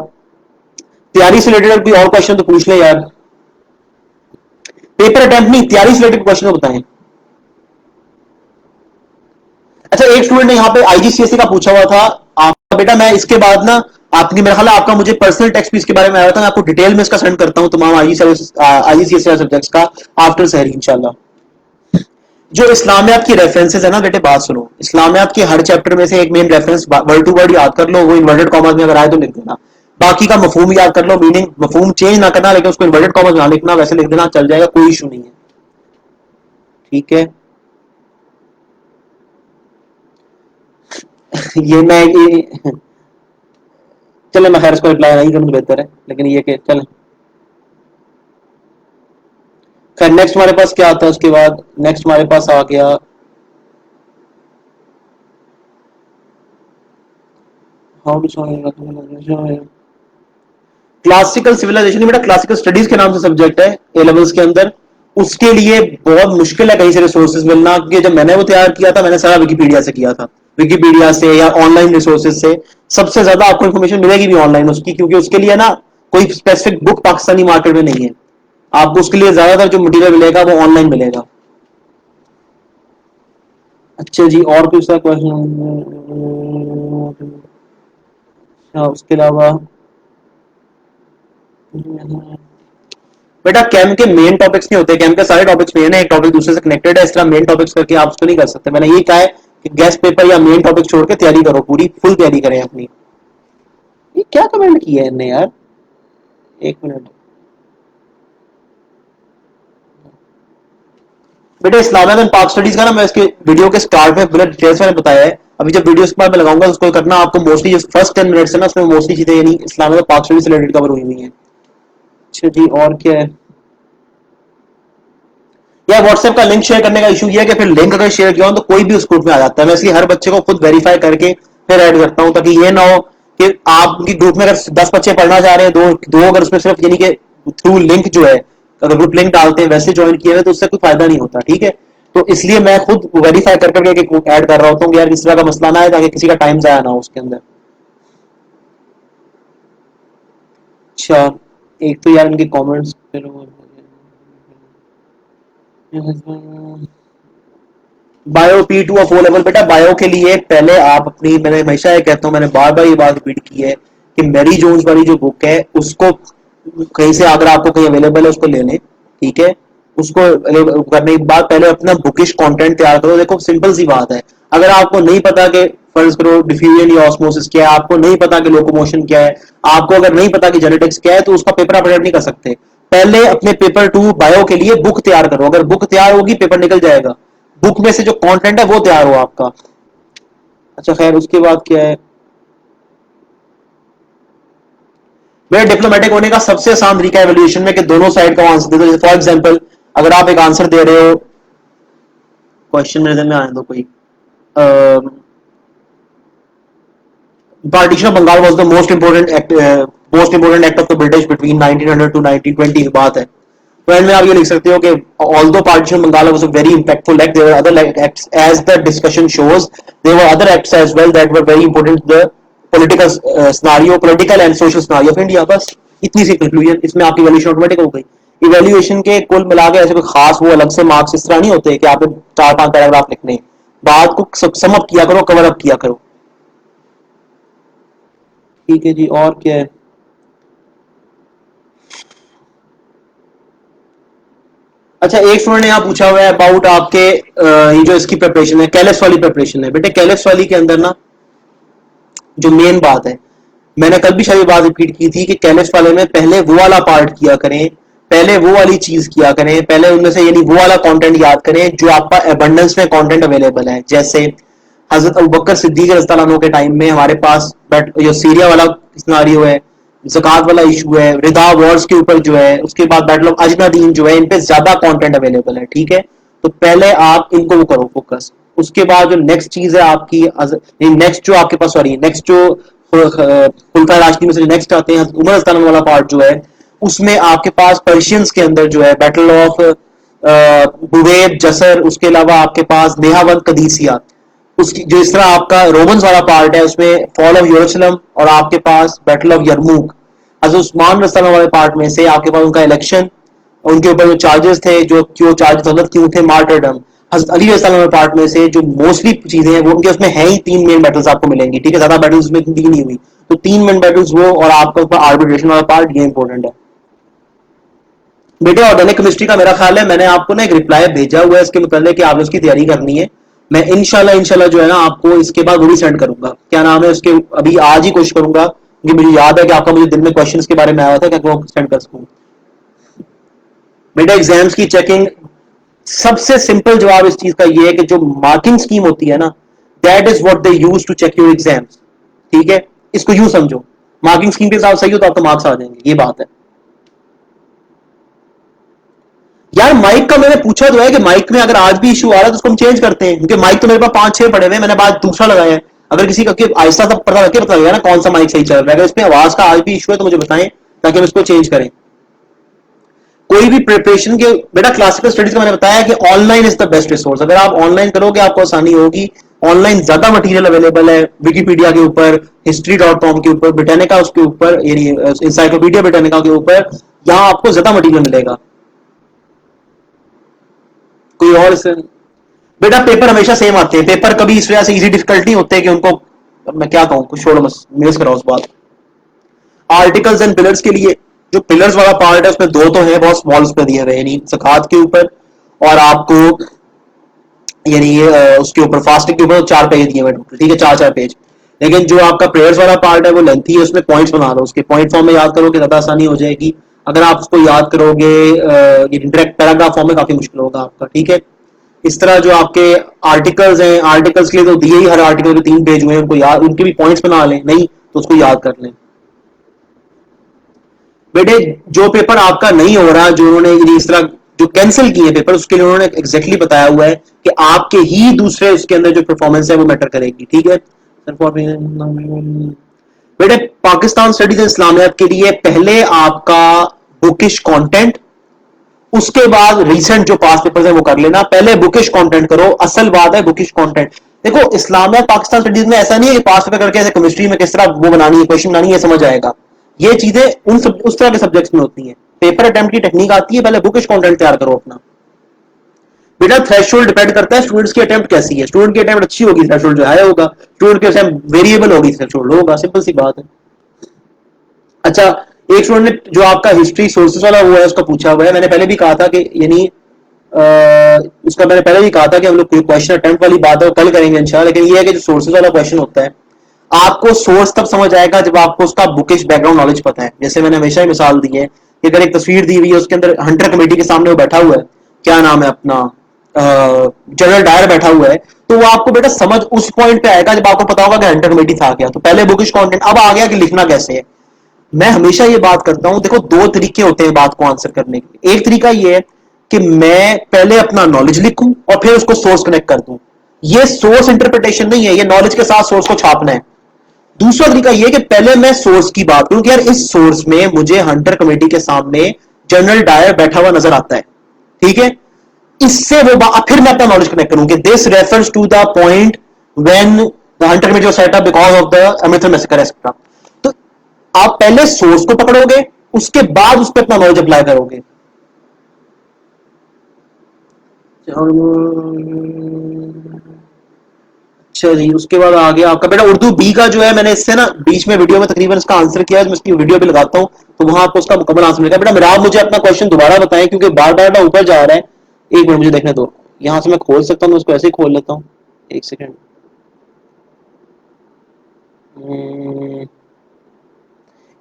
तैयारी से रिलेटेड कोई और क्वेश्चन तो पूछ ले यार, पेपर अटेम्प्ट नहीं, तैयारी से रिलेटेड क्वेश्चन तो बताएं। अच्छा एक स्टूडेंट ने यहाँ पे आईजीसीएसई का पूछा हुआ था आपका, बेटा मैं इसके बाद ना आपकी मेरा ख्याल है आपका मुझे पर्सनल टेक्स्ट भी इसके बारे में आया था, मैं आपको डिटेल में इसका सेंड करता हूँ तमाम आईजीसीएसई सब्जेक्ट्स का आफ्टर सहरी इंशाल्लाह। जो इस्लामियात की रेफरेंसेस है ना बेटे, बात सुनो, इस्लामियात के हर चैप्टर में से एक main reference word to word याद कर लो, वो इन्वर्टेड कॉमर्स में अगर आए तो लिख देना। बाकी का मफहूम याद कर लो, मीनिंग मफहूम चेंज ना करना, लेकिन उसको इन्वर्टेड कॉमर्स ना लिखना, वैसे लिख देना, चल जाएगा, कोई इशू नहीं है, ठीक है। ये मैं ये चले, मैं खैर इसको रिप्लाई नहीं करूँ तो बेहतर है, लेकिन ये कि चल खैर नेक्स्ट हमारे पास क्या आता है उसके बाद, नेक्स्ट हमारे पास आ गया हाउ टू क्लासिकल सिविलाइजेशन। बेटा क्लासिकल स्टडीज के नाम से सब्जेक्ट है ए लेवल्स के अंदर, उसके लिए बहुत मुश्किल है कहीं से रिसोर्सेज मिलना, क्योंकि जब मैंने वो तैयार किया था मैंने सारा विकीपीडिया से किया था, विकीपीडिया से या ऑनलाइन रिसोर्सेज से। सबसे ज्यादा आपको इन्फॉर्मेशन मिलेगी भी ऑनलाइन उसकी, क्योंकि उसके लिए ना कोई स्पेसिफिक बुक पाकिस्तानी मार्केट में नहीं है, आपको उसके लिए ज्यादातर जो मटीरियल मिलेगा वो ऑनलाइन मिलेगा। अच्छा जी, और कोई सा क्वेश्चन उसके अलावा, बेटा कैम के मेन टॉपिक्स नहीं होते, कैम के सारे टॉपिक्स मेन है, एक टॉपिक दूसरे से कनेक्टेड है, इस तरह मेन टॉपिक्स करके आप उसको नहीं कर सकते। मैंने ये कहा है कि गेस्ट पेपर या मेन टॉपिक छोड़ के तैयारी करो, पूरी फुल तैयारी करें अपनी। ये क्या कमेंट किया है इनने यार, एक मिनट, बेटा इस्लामिक एंड पाक स्टडीज का ना मैं इसके वीडियो के स्टार्ट में पूरा डिटेल्स मैंने बताया है। अभी जब वीडियो के बाद में लगाऊंगा उसको करना आपको मोस्टली जो फर्स्ट 10 मिनट्स है ना उसमें मोस्टली चीजें यानी इस्लामिक और पाक स्टडीज से रिलेटेड कवर हुई हुई है। अच्छा जी और क्या है यार व्हाट्सएप का लिंक शेयर करने का इशू ये है कि फिर लिंक अगर शेयर किया हो तो कोई भी उस ग्रुप में आ जाता है। मैं इसलिए हर बच्चे को खुद वेरीफाई करके फिर ऐड करता हूँ ताकि ये ना हो कि आपकी ग्रुप में अगर 10 बच्चे पढ़ना चाह रहे हैं दो दो अगर उसमें सिर्फ यानी कि थ्रू लिंक जो है अगर ग्रुप लिंक डालते हैं वैसे ज्वाइन किए हुए तो उससे कोई फायदा नहीं होता। ठीक है तो इसलिए मैं खुद वेरीफाई कर करके ऐड कर रहा होता हूँ यार किसी तरह का मसला ना है ताकि किसी का टाइम जाया ना हो उसके अंदर। अच्छा एक तो यार इनके comments bio P2 of O level बेटा बायो के लिए पहले आप अपनी मैंने हमेशा ये कहता हूँ मैंने बार बार ये बात रिपीट की है कि मैरी जोन्स वाली जो बुक है उसको कहीं से अगर आपको कहीं अवेलेबल है उसको ले लें। ठीक है उसको करने के बाद पहले अपना बुकिश कंटेंट तैयार करो। देखो सिंपल सी बात है अगर आपको नहीं पता कि फर्ज करो डिफ्यूजन या ऑस्मोसिस क्या है आपको नहीं पता कि लोकोमोशन क्या है आपको अगर नहीं पता कि जेनेटिक्स क्या है तो उसका पेपर आप अटेम्प्ट नहीं कर सकते। पहले अपने पेपर 2 बायो के लिए बुक तैयार करो। अगर बुक तैयार होगी पेपर निकल जाएगा। बुक में से जो कंटेंट है वो तैयार हो आपका। अच्छा खैर उसके बाद क्या है मेरे डिप्लोमेटिक होने का सबसे आसान तरीका एवोल्यूशन में कि दोनों साइड का आंसर दे दो। फॉर एग्जांपल अगर आप एक आंसर दे रहे हो क्वेश्चन मेरे में आने दो कोई partition of Bengal was the most important act of the British between 1900 to 1920 बात है। तो एंड में आप ये लिख सकते हो कि although partition Bengala was a very impactful act, there were other acts as the discussion shows. There were other acts as well that were very important to the political scenario, political and social scenario of India. बस इतनी सी conclusion इसमें आपकी valuation automatic हो गई। Evaluation के कुल मिला के ऐसे कोई खास वो अलग से मार्क्स इस तरह नहीं होते कि आपने 4-5 पैराग्राफ लिखने बात को सम अप किया करो कवर अप किया करो। ठीक है जी और क्या है अच्छा एक स्टूडेंट ने यहाँ पूछा हुआ है अबाउट आपके ये जो इसकी प्रिपरेशन है कैलिप्स वाली प्रिपरेशन है। बेटे कैलिप्स वाली के अंदर ना जो मेन बात है मैंने कल भी शायद बात रिपीट की थी कि कैलिप्स वाले में पहले वो वाला पार्ट किया करें पहले वो वाली चीज किया करें पहले उनमें से यानी वो वाला कंटेंट याद करें जो आपका एबंडेंस में कंटेंट अवेलेबल है। जैसे हजरत अबू बकर सिद्दीक रज़ियल्लाहु अन्हु के टाइम में हमारे पास जो सीरिया वाला सिनारियो है ज़कात वाला इशू है रिदा वॉर्स के ऊपर जो है उसके बाद बैटल ऑफ अजनादीन जो है इन पे ज्यादा कंटेंट अवेलेबल है। ठीक है तो पहले आप इनको वो करो फोकस। उसके बाद जो नेक्स्ट चीज है आपकी नेक्स्ट जो आपके पास सॉरी नेक्स्ट जो खुलफा राशिदीन में से नेक्स्ट आते हैं उमर रज़ियल्लाहु वाला पार्ट जो है उसमें आपके पास पर्शियंस के अंदर जो है बैटल ऑफ बुवेब जसर उसके अलावा आपके पास नेहावंद कदीसिया उसकी जो इस तरह आपका रोमन्स वाला पार्ट है उसमें फॉल ऑफ यरूशलेम और आपके पास बैटल ऑफ यरमूक हज़रत उस्मान रज़ियल्लाहु वाले पार्ट में से आपके पास उनका इलेक्शन उनके ऊपर जो चार्जेस थे जो क्यों चार्जेस गलत क्यों थे मार्टरडम हज़रत अली रज़ियल्लाहु पार्ट में से जो मोस्टली चीजें हैं वो उनके उसमें है ही 3 मेन बैटल्स आपको मिलेंगी। ठीक है ज्यादा बैटल्स में दी नहीं हुई तो 3 मेन बैटल्स वो और आपका ऊपर आर्बिट्रेशन वाला पार्ट ये इंपॉर्टेंट है। बेटे ऑर्गेनिक केमिस्ट्री का मेरा ख्याल है मैंने आपको ना एक रिप्लाई भेजा हुआ है इसके मतलब कि आपने उसकी तैयारी करनी है। मैं इंशाल्लाह जो है ना आपको इसके बाद वो भी सेंड करूंगा क्या नाम है उसके अभी आज ही कोशिश करूंगा क्योंकि मुझे याद है कि आपका मुझे दिन में क्वेश्चन के बारे में आया था कि वो सेंड कर सकूं। बेटा एग्जाम्स की चेकिंग सबसे सिंपल जवाब इस चीज का ये है कि जो मार्किंग स्कीम होती है ना that is what they use to check your exams. ठीक है इसको यूं समझो मार्किंग स्कीम के साथ सही हो तो आपको मार्क्स आ जाएंगे ये बात है। यार माइक का मैंने पूछा तो है कि माइक में अगर आज भी इशू आ रहा है तो उसको हम चेंज करते हैं क्योंकि माइक तो मेरे पास 5-6 पड़े हुए मैंने बाद दूसरा लगाया है। अगर किसी का आहिस्ता सा पता लगे पता लगेगा ना कौन सा माइक सही चल रहा है। अगर इसमें आवाज का आज भी इशू है तो मुझे बताएं ताकि हम इसको चेंज करें। कोई भी प्रिपरेशन के बेटा क्लासिकल स्टडीज का मैंने बताया कि online is the best resource. अगर आप ऑनलाइन करोगे आपको आसानी होगी। ऑनलाइन ज्यादा मटेरियल अवेलेबल है विकिपीडिया के ऊपर history.com के ऊपर ब्रिटानिका उसके ऊपर यानी इंसाइक्लोपीडिया ब्रिटानिका के ऊपर यहाँ आपको ज्यादा मटेरियल मिलेगा। कोई और बेटा पेपर हमेशा सेम आते हैं पेपर कभी इस वजह से इजी डिफिकल्ट नहीं होते कि उनको अब मैं क्या कहूँ कुछ छोड़ो बस मिस कराओ उस बात। आर्टिकल्स एंड पिलर्स के लिए जो पिलर्स वाला पार्ट है उसमें 2 तो है बहुत स्मॉल पे दिए हुए यानी ज़कात के ऊपर और आपको यानी उसके ऊपर फास्टिंग के ऊपर 4 पेज दिए हुए टोटल। ठीक है 4-4 पेज। लेकिन जो आपका प्रेयर्स वाला पार्ट है वो लेंथी है उसमें पॉइंट्स बना लो उसके पॉइंट फॉर्म में याद करोगे ज्यादा आसानी हो जाएगी। अगर आप उसको याद करोगे डायरेक्ट पैराग्राफ फॉर्म में काफी मुश्किल होगा आपका। ठीक है इस तरह जो आपके आर्टिकल्स हैं, आर्टिकल्स के लिए तो दिए ही, हर आर्टिकल के 3 पेज हुए हैं, उनको याद, उनके भी पॉइंट्स बना लें, नहीं तो उसको याद कर लें। बेटे जो पेपर आपका नहीं हो रहा, जो उन्होंने इस तरह जो कैंसिल किए पेपर, उसके लिए उन्होंने एग्जैक्टली बताया हुआ है कि आपके ही दूसरे उसके अंदर जो परफॉर्मेंस है वो मैटर करेगी, ठीक है। बेटे पाकिस्तान स्टडीज इस्लामियात के लिए पहले आपका बुकिश कंटेंट, उसके बाद रीसेंट जो पास पेपर्स है वो कर लेना। पहले बुकिश कंटेंट करो, असल बात है बुकिश कंटेंट। देखो इस्लामिया पाकिस्तान स्टडीज में ऐसा नहीं है कि पास पेपर करके ऐसे केमिस्ट्री में किस तरह वो बनानी है, क्वेश्चन बनानी है, समझ आएगा। ये चीजें उस तरह के सब्जेक्ट्स में होती हैं। पेपर अटेम्प्ट की टेक्निक आती है, पहले बुकिश कंटेंट तैयार करो अपना। बेटा थ्रेशोल्ड डिपेंड करता है स्टूडेंट्स की अटेम्प्ट कैसी है। स्टूडेंट की अटेम्प्ट अच्छी होगी, थ्रेशोल्ड जो हाई होगा। स्टूडेंट की अटेम्प्ट वेरिएबल होगी, थ्रेशोल्ड होगा, सिंपल सी बात है। अच्छा, एक स्टूडेंट ने जो आपका हिस्ट्री सोर्सेस वाला हुआ है उसका पूछा हुआ है। मैंने पहले भी कहा था कि यानी उसका मैंने पहले भी कहा था कि हम लोग क्वेश्चन अटेम्प्ट वाली बात है वो कल करेंगे इंशाल्लाह। लेकिन ये है कि जो सोर्सेस वाला क्वेश्चन होता है, आपको सोर्स तब समझ आएगा जब आपको उसका बुकिश बैकग्राउंड नॉलेज पता है। जैसे मैंने हमेशा ही मिसाल दी है कि अगर एक तस्वीर दी हुई है, उसके अंदर हंटर कमेटी के सामने वो बैठा हुआ है, क्या नाम है अपना, जनरल डायर बैठा हुआ है, तो वो आपको बेटा समझ उस पॉइंट पे आएगा जब आपको पता होगा कि हंटर कमेटी था क्या। तो पहले बुकिश कंटेंट, अब आ गया कि लिखना कैसे है। मैं हमेशा ये बात करता हूं, देखो 2 तरीके होते हैं बात को आंसर करने के। एक तरीका ये है कि मैं पहले अपना नॉलेज लिखूं और फिर उसको सोर्स कनेक्ट कर दूं। ये सोर्स इंटरप्रिटेशन नहीं है, ये नॉलेज के साथ सोर्स को छापना है। दूसरा तरीका यह कि पहले मैं सोर्स की बात करूं कि यार इस सोर्स में मुझे हंटर कमेटी के सामने जनरल डायर बैठा हुआ नजर आता है, ठीक है। इससे वो फिर मैं अपना नॉलेज कनेक्ट करूं कि this refers to the point when the Hunter committee was set up because of the Amritsar massacre etcetera. तो आप पहले सोर्स को पकड़ोगे, उसके बाद उस पर अपना नॉलेज अप्लाई करोगे। अच्छा जी, उसके बाद आ गया आपका बेटा उर्दू बी का जो है, मैंने इससे ना बीच में वीडियो में तकरीबन इसका आंसर किया है, मैं इसकी वीडियो भी लगाता हूँ तो वहां आपको उसका मुकम्मल आंसर मिलेगा। बेटा मेरा, आप मुझे अपना क्वेश्चन दोबारा बताएं क्योंकि बार बार ऊपर जा रहा है। एक मिनट मुझे देखने दो, यहां से मैं खोल सकता हूँ, मैं उसको ऐसे ही खोल लेता हूँ, एक सेकेंड।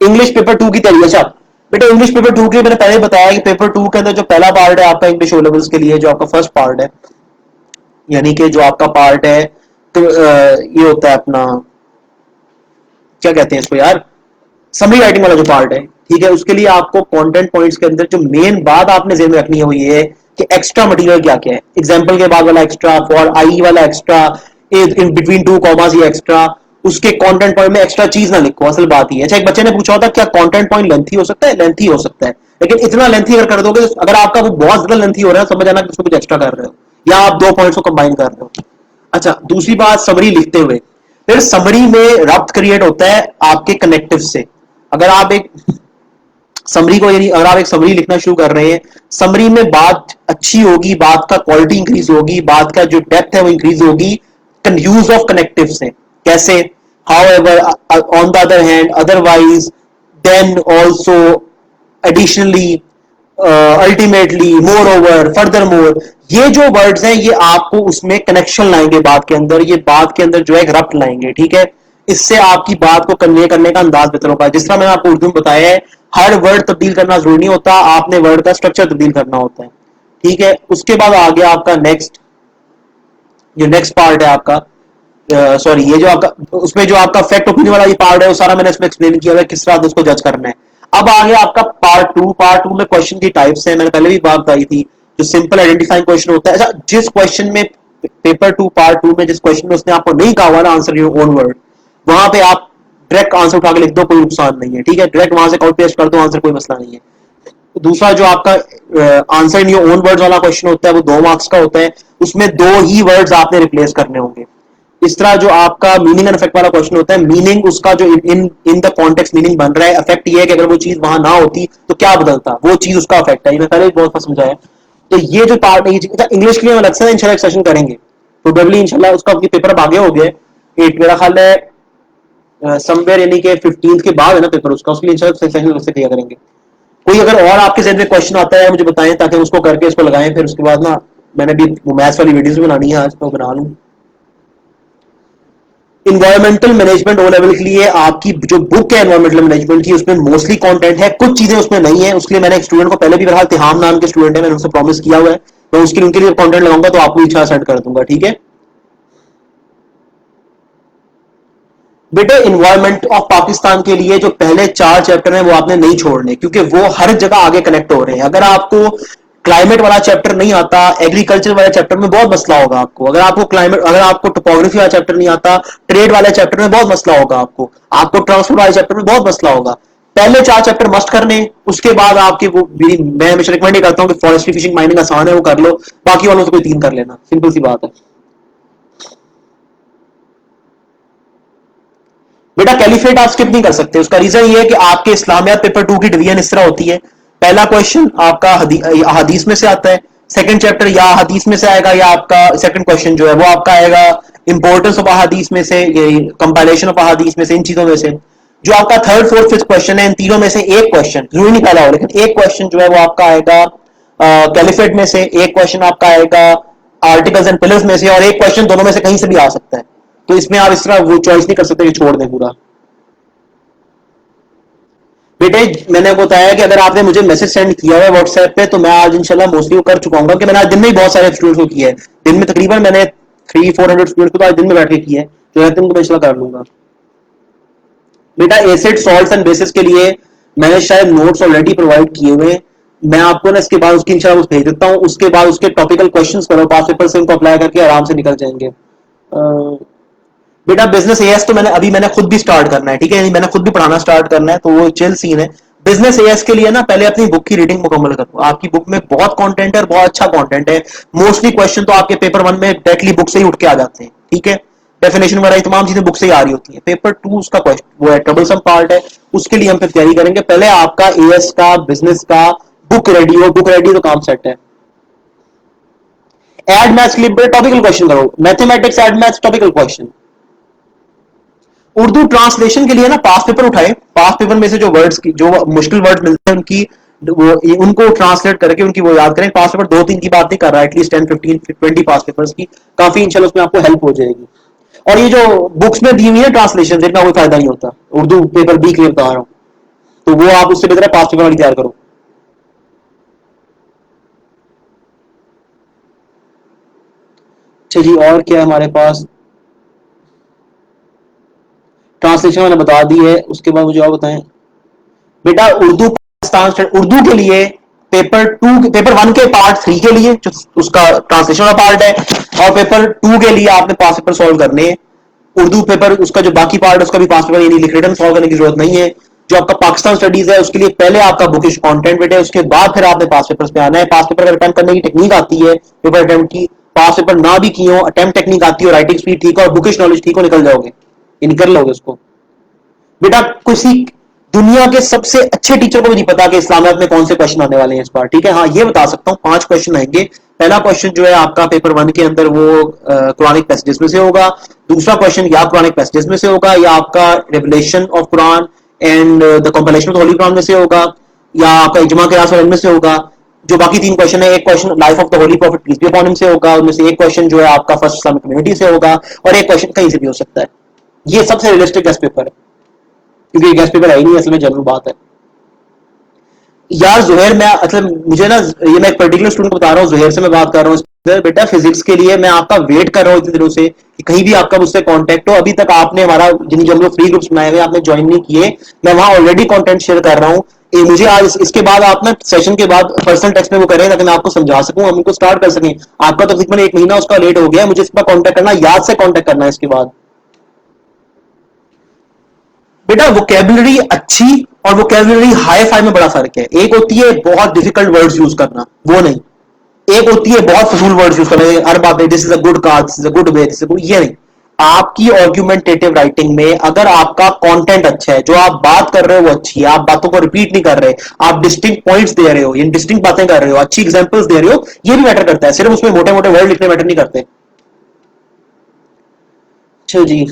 इंग्लिश पेपर 2 की तैयारी। अच्छा बेटा इंग्लिश पेपर 2 के मैंने पहले बताया कि पेपर 2 के अंदर जो पहला पार्ट है आपका इंग्लिश ओ लेवल्स के लिए, जो आपका फर्स्ट पार्ट है, यानी कि जो आपका पार्ट है, तो ये होता है अपना, क्या कहते हैं इसको यार, समरी राइटिंग वाला जो पार्ट है, ठीक है। उसके लिए आपको कंटेंट पॉइंट्स के अंदर जो मेन बात आपने ज़हन में रखनी है वो ये है कि एक्स्ट्रा मटेरियल क्या क्या है। एग्जांपल के बाद वाला एक्स्ट्रा, फॉर आई वाला एक्स्ट्रा, इन बिटवीन 2 कॉमास ये एक्स्ट्रा, उसके कंटेंट पॉइंट में एक्स्ट्रा चीज ना लिखो, असल बात ये है। अच्छा एक बच्चे ने पूछा होता क्या कंटेंट पॉइंट लेंथी हो सकता है, लेंथी हो सकता है, लेकिन इतना लेंथी अगर कर दोगे, अगर आपका वो बहुत ज्यादा लेंथी हो रहा है, समझ आना कि उसको कुछ एक्स्ट्रा कर रहे हो या आप 2 पॉइंट्स को कंबाइन कर रहे हो। अच्छा दूसरी बात, समरी लिखते हुए, फिर समरी में रब्त क्रिएट होता है आपके कनेक्टिव से। अगर आप एक समरी को, यानी अगर आप एक समरी लिखना शुरू कर रहे हैं, समरी में बात अच्छी होगी, बात का क्वालिटी इंक्रीज होगी, बात का जो डेप्थ है वो इंक्रीज होगी यूज ऑफ कनेक्टिव से। कैसे? However, on the other hand, otherwise, then also, additionally, ultimately, moreover, furthermore, ये जो वर्ड्स हैं ये आपको उसमें कनेक्शन लाएंगे बात के अंदर, ये बात के अंदर जो है रब्त लाएंगे, ठीक है। इससे आपकी बात को कन्वे करने का अंदाज बेहतर होगा। जिस तरह मैंने आपको उर्दू में बताया है, हर वर्ड तब्दील करना जरूरी नहीं होता, आपने वर्ड का स्ट्रक्चर तब्दील करना होता है, ठीक है। उसके बाद आ गया आपका नेक्स्ट, जो नेक्स्ट पार्ट है आपका, सॉरी ये जो आपका, उसमें जो आपका फैक्ट ओपिनियन वाला ये पार्ट है वो सारा मैंने इसमें एक्सप्लेन किया है किस तरह उसको जज करना है। अब आ गया आपका पार्ट 2। पार्ट 2 में क्वेश्चन की टाइप्स है, मैंने पहले भी बात बताई थी। जो सिंपल आइडेंटिफाइंग क्वेश्चन होता है, अच्छा जिस क्वेश्चन में पेपर 2 पार्ट 2 में जिस क्वेश्चन में उसने आपको नहीं कहा हुआ ना आंसर योर ओन वर्ड, वहां पे आप डायरेक्ट आंसर उठा के लिख दो, कोई नुकसान नहीं है, ठीक है। डायरेक्ट वहां से कॉपी पेस्ट कर दो आंसर, कोई मसला नहीं है। दूसरा जो आपका answer in your own words वाला क्वेश्चन होता है वो 2 मार्क्स का होता है, उसमें 2 ही वर्ड्स आपने रिप्लेस करने होंगे। इस तरह जो आपका मीनिंग एंड इफेक्ट वाला क्वेश्चन होता है, मीनिंग उसका जो इन द कॉन्टेक्स्ट मीनिंग बन रहा है, इफेक्ट ये है कि अगर वो चीज वहां ना होती तो क्या बदलता, वो चीज उसका इफेक्ट है। ये मैं पहले भी बहुत समझाया। तो ये जो पार्ट है, इंग्लिश के लिए हम अलग से इंशाल्लाह सेशन करेंगे, प्रोबेबली इंशाल्लाह उसका पेपर अब आगे हो गया है, मेरा ख्याल है समवेयर यानी कि 15 के बाद है ना पेपर उसका, उसके लिए इंशाल्लाह सेशन अलग से किया करेंगे। कोई अगर और आपके जहन में क्वेश्चन आता है मुझे बताएं ताकि हम उसको करके इसको लगाएं, फिर उसके बाद ना मैंने भी मैथ्स वाली वीडियोस भी बनानी है आज, तो बना लूं। इन्वायरमेंटल मैनेजमेंट ओ लेवल के लिए आपकी जो बुक है एनवायरमेंटल मैनेजमेंट की, उसमें मोस्टली कंटेंट है, कुछ चीजें उसमें नहीं है। उसके लिए मैंने एक स्टूडेंट को पहले भी, बहरहाल तिहाम नाम के स्टूडेंट है, मैंने उनसे प्रॉमिस किया हुआ है तो उसके लिए उनके लिए कंटेंट लगाऊंगा तो आपको इच्छा सेंड कर दूंगा, ठीक है बेटे। इन्वायरमेंट ऑफ पाकिस्तान के लिए जो पहले 4 चैप्टर हैं वो आपने नहीं छोड़ने, क्योंकि वो हर जगह आगे कनेक्ट हो रहे हैं। अगर आपको क्लाइमेट वाला चैप्टर नहीं आता, एग्रीकल्चर वाले चैप्टर में बहुत मसला होगा आपको। अगर आपको क्लाइमेट, अगर आपको टोपोग्राफी वाला चैप्टर नहीं आता, ट्रेड वाले चैप्टर में बहुत मसला होगा आपको ट्रांसपोर्ट वाले चैप्टर में बहुत मसला होगा। पहले 4 चैप्टर मस्ट करने, उसके बाद आपके वो मैं हमेशा रिकमेंड करता हूँ कि फॉरेस्ट्री, फिशिंग, माइनिंग आसान है वो कर लो, बाकी वालों से कोई 3 कर लेना, सिंपल सी बात है बेटा। कैलिफेट आप स्किप नहीं कर सकते, उसका रीजन ये है कि आपके इस्लामियात पेपर 2 की डिवीजन इस तरह होती है। पहला क्वेश्चन आपका हदीस में से आता है, सेकंड चैप्टर या हदीस में से आएगा, या आपका सेकंड क्वेश्चन जो है वो आपका आएगा इंपोर्टेंस ऑफ अहादीस में से, ये कंपाइलेशन ऑफ अहादीस में से, इन चीजों में से। जो आपका थर्ड फोर्थ फिफ्थ क्वेश्चन है, इन तीनों में से एक क्वेश्चन, जरूरी नहीं पहला हो, लेकिन एक क्वेश्चन जो है वो आपका आएगा कैलिफेट में से, एक क्वेश्चन आपका आएगा आर्टिकल्स एंड पिलर्स में से, और एक क्वेश्चन दोनों में से कहीं से भी आ सकता है। तो इसमें आप इस तरह वो चॉइस नहीं कर सकते कि छोड़ दें पूरा। बेटे मैंने बताया कि अगर आपने मुझे मैसेज सेंड किया हुआ है व्हाट्सएप पे, तो मैं आज इंशाल्लाह मोस्टली वो कर चुका हूँ कि मैंने आज दिन में ही बहुत सारे स्टूडेंट्स को किया है। दिन में तकरीबन मैंने 300-400 स्टूडेंट्स को तो आज दिन में बैठ के किया है, जो है तुमको मैं इंशाल्लाह कर लूंगा। बेटा एसिड सॉल्ट्स एंड बेसिस के लिए मैंने शायद नोट्स ऑलरेडी प्रोवाइड किए हुए हैं, मैं आपको ना इसके बाद उसकी इंशाल्लाह भेज देता हूँ। उसके बाद उसके टॉपिकल क्वेश्चंस करो, पास पेपर से उनको अप्लाई करके आराम से निकल जाएंगे। बेटा बिजनेस एएस तो मैंने खुद भी स्टार्ट करना है, ठीक है, मैंने खुद भी पढ़ाना स्टार्ट करना है, तो वो चिल सीन है। बिजनेस एएस के लिए ना पहले अपनी बुक की रीडिंग मुकम्मल करो। आपकी बुक में बहुत कंटेंट है और बहुत अच्छा कंटेंट है। मोस्टली क्वेश्चन तो आपके पेपर 1 में डायरेक्टली बुक से ही उठ के आ जाते हैं, ठीक है। डेफिनेशन वगैरह तमाम चीजें बुक से ही आ रही होती है। पेपर 2 उसका क्वेश्चन वो है ट्रबलसम पार्ट है, उसके लिए हम फिर तैयारी करेंगे। पहले आपका एएस का, बिजनेस का बुक रेडी हो, बुक रेडी तो काम सेट है। एड मैथ्स के लिए टॉपिकल क्वेश्चन करो, mathematics add maths topical question. Urdu translation के लिए ना पास पेपर उठाए, पास पेपर में से जो वर्ड्स की, जो मुश्किल वर्ड मिलते हैं उनकी वो उनको ट्रांसलेट करके उनकी वो याद करें। पास पेपर 2-3 की बात नहीं कर रहा, एटलीस्ट 10-15-20 पास पेपर्स की काफी इंशाल्लाह उसमें आपको हेल्प हो जाएगी। और ये जो बुक्स में दी हुई है ट्रांसलेशन, इनका कोई फायदा नहीं होता। उर्दू पेपर बी क्लियर बता रहा हूं, तो वो आप उससे बेहतर है पास पेपर वाली तैयार करो। अच्छा जी, और क्या हमारे पास, ट्रांसलेशन मैंने बता दी है, उसके बाद मुझे और बताएं बेटा। उर्दू पाकिस्तान, उर्दू के लिए पेपर 1 के पार्ट 3 के लिए जो उसका ट्रांसलेशन वाला पार्ट है, और पेपर 2 के लिए आपने पास पेपर सॉल्व करने हैं। उर्दू पेपर उसका जो बाकी पार्ट है उसका भी पास पेपर यानी लिख रिटन सॉल्व करने की जरूरत नहीं है। जो आपका पाकिस्तान स्टडीज है उसके लिए पहले आपका बुकिश कंटेंट बेटे, उसके बाद फिर आपने पास पेपर्स पे आना है। पास पेपर अटेम्प्ट करने की टेक्निक आती है पेपर अटेम्प्ट की, पास पेपर ना भी की हो, अटेम्प्ट टेक्निक आती हो, राइटिंग स्पीड ठीक हो और बुकिश नॉलेज ठीक हो, निकल जाओगे, इन कर लोगे उसको। बेटा किसी दुनिया के सबसे अच्छे टीचर को भी नहीं पता कि इस्लामियात में कौन से क्वेश्चन आने वाले हैं इस बार, ठीक है। हाँ ये बता सकता हूँ 5 क्वेश्चन आएंगे। पहला क्वेश्चन जो है आपका पेपर 1 के अंदर वो कुरानिक पैसेजेस में से होगा। दूसरा क्वेश्चन या कुरानिक पैसेजेस में से होगा, या आपका revelation of Quran and the compilation of the Holi Quran में से होगा, या आपका इजमा क़ियास और इल्म में से होगा। जो बाकी 3 क्वेश्चन है, एक question life of the holy prophet peace be upon him से होगा, उनमें से एक क्वेश्चन जो है आपका फर्स्ट इस्लामिक कम्युनिटी से होगा, और एक क्वेश्चन कहीं से भी हो सकता है। ये सबसे रियलिस्टिक गेस्ट पेपर है, क्योंकि गेस्ट पेपर है ही नहीं, असल में जनरल बात है। यार जुहैर, मैं मतलब मुझे ना, ये मैं एक पर्टिकुलर स्टूडेंट को बता रहा हूँ, जुहैर से मैं बात कर रहा हूँ बेटा। फिजिक्स के लिए मैं आपका वेट कर रहा हूँ इतने दिनों से कि कहीं भी आपका मुझसे कांटेक्ट हो। अभी तक आपने हमारा जिन जो हम लोग फ्री ग्रुप्स बनाए हुए आपने ज्वाइन नहीं किए। मैं वहां ऑलरेडी कंटेंट शेयर कर रहा हूँ। मुझे आज इसके बाद आप ना सेशन के बाद पर्सनल टेक्स्ट में वो करें ताकि मैं आपको समझा सकूं, हम इनको स्टार्ट कर सकें। आपका तो तकरीबन 1 महीना उसका लेट हो गया, मुझे इस पर कॉन्टेक्ट करना, याद से कॉन्टेक्ट करना है इसके बाद। बेटा वोकेबलरी अच्छी और वोकेबलरी हाई फाई में बड़ा फर्क है। एक होती है बहुत डिफिकल्ट वर्ड्स यूज करना, वो नहीं। एक होती है बहुत फजूल वर्ड्स यूज करना, हर बात में this is a good car, this is a good way, this is good, ये नहीं। आपकी आर्गुमेंटेटिव राइटिंग में अगर आपका कंटेंट अच्छा है, जो आप बात कर रहे हो वो अच्छी है, आप बातों को रिपीट नहीं कर रहे, आप डिस्टिंक्ट पॉइंट्स दे रहे हो, ये डिस्टिंक्ट बातें कर रहे हो, अच्छी एग्जांपल्स दे रहे हो, ये भी मैटर करता है। सिर्फ उसमें मोटे मोटे वर्ड लिखने मैटर नहीं करते। अच्छा जी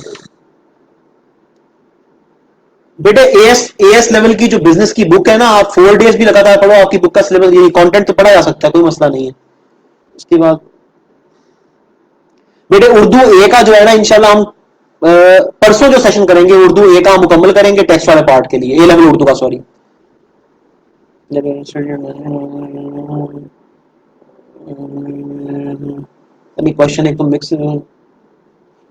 बेटे, एएस लेवल की जो बिजनेस की बुक है ना, आप 4 डेज भी लगातार पढ़ो, आपकी बुक का सिलेबस, ये कंटेंट तो पढ़ा जा सकता है, कोई मसला नहीं है। उसके बाद बेटे उर्दू ए का जो है ना, इंशाल्लाह हम परसों जो सेशन करेंगे उर्दू ए का हम मुकम्मल करेंगे टेक्स्ट वाले पार्ट के लिए, ए लेवल उर्दू का, सॉरी। अभी क्वेश्चन एक तो मिक्स।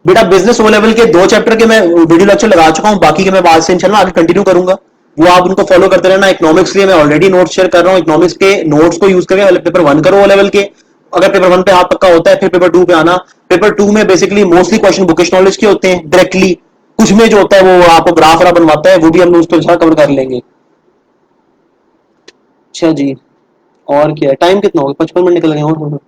बेटा बिजनेस ओ लेवल के 2 चैप्टर के मैं वीडियो लेक्चर लगा चुका हूँ, बाकी के मैं बाद से इंशाल्लाह आगे कंटिन्यू करूंगा, वो आप उनको फॉलो करते रहना। इकोनॉमिक्स के लिए मैं ऑलरेडी नोट्स शेयर कर रहा हूँ, इकोनॉमिक्स के नोट्स को यूज करके पेपर 1 करो ओ लेवल के। अगर पेपर 1 पे हाथ पक्का होता है फिर पेपर 2 पे आना। पेपर 2 में basically mostly question bookish knowledge के होते हैं डायरेक्टली, कुछ में जो होता है वो आपको ग्राफ वाला बनवाता है, वो भी हम लोग उसको कवर कर लेंगे। अच्छा जी, और क्या है, टाइम कितना हो गया, 55 मिनट निकल गए और।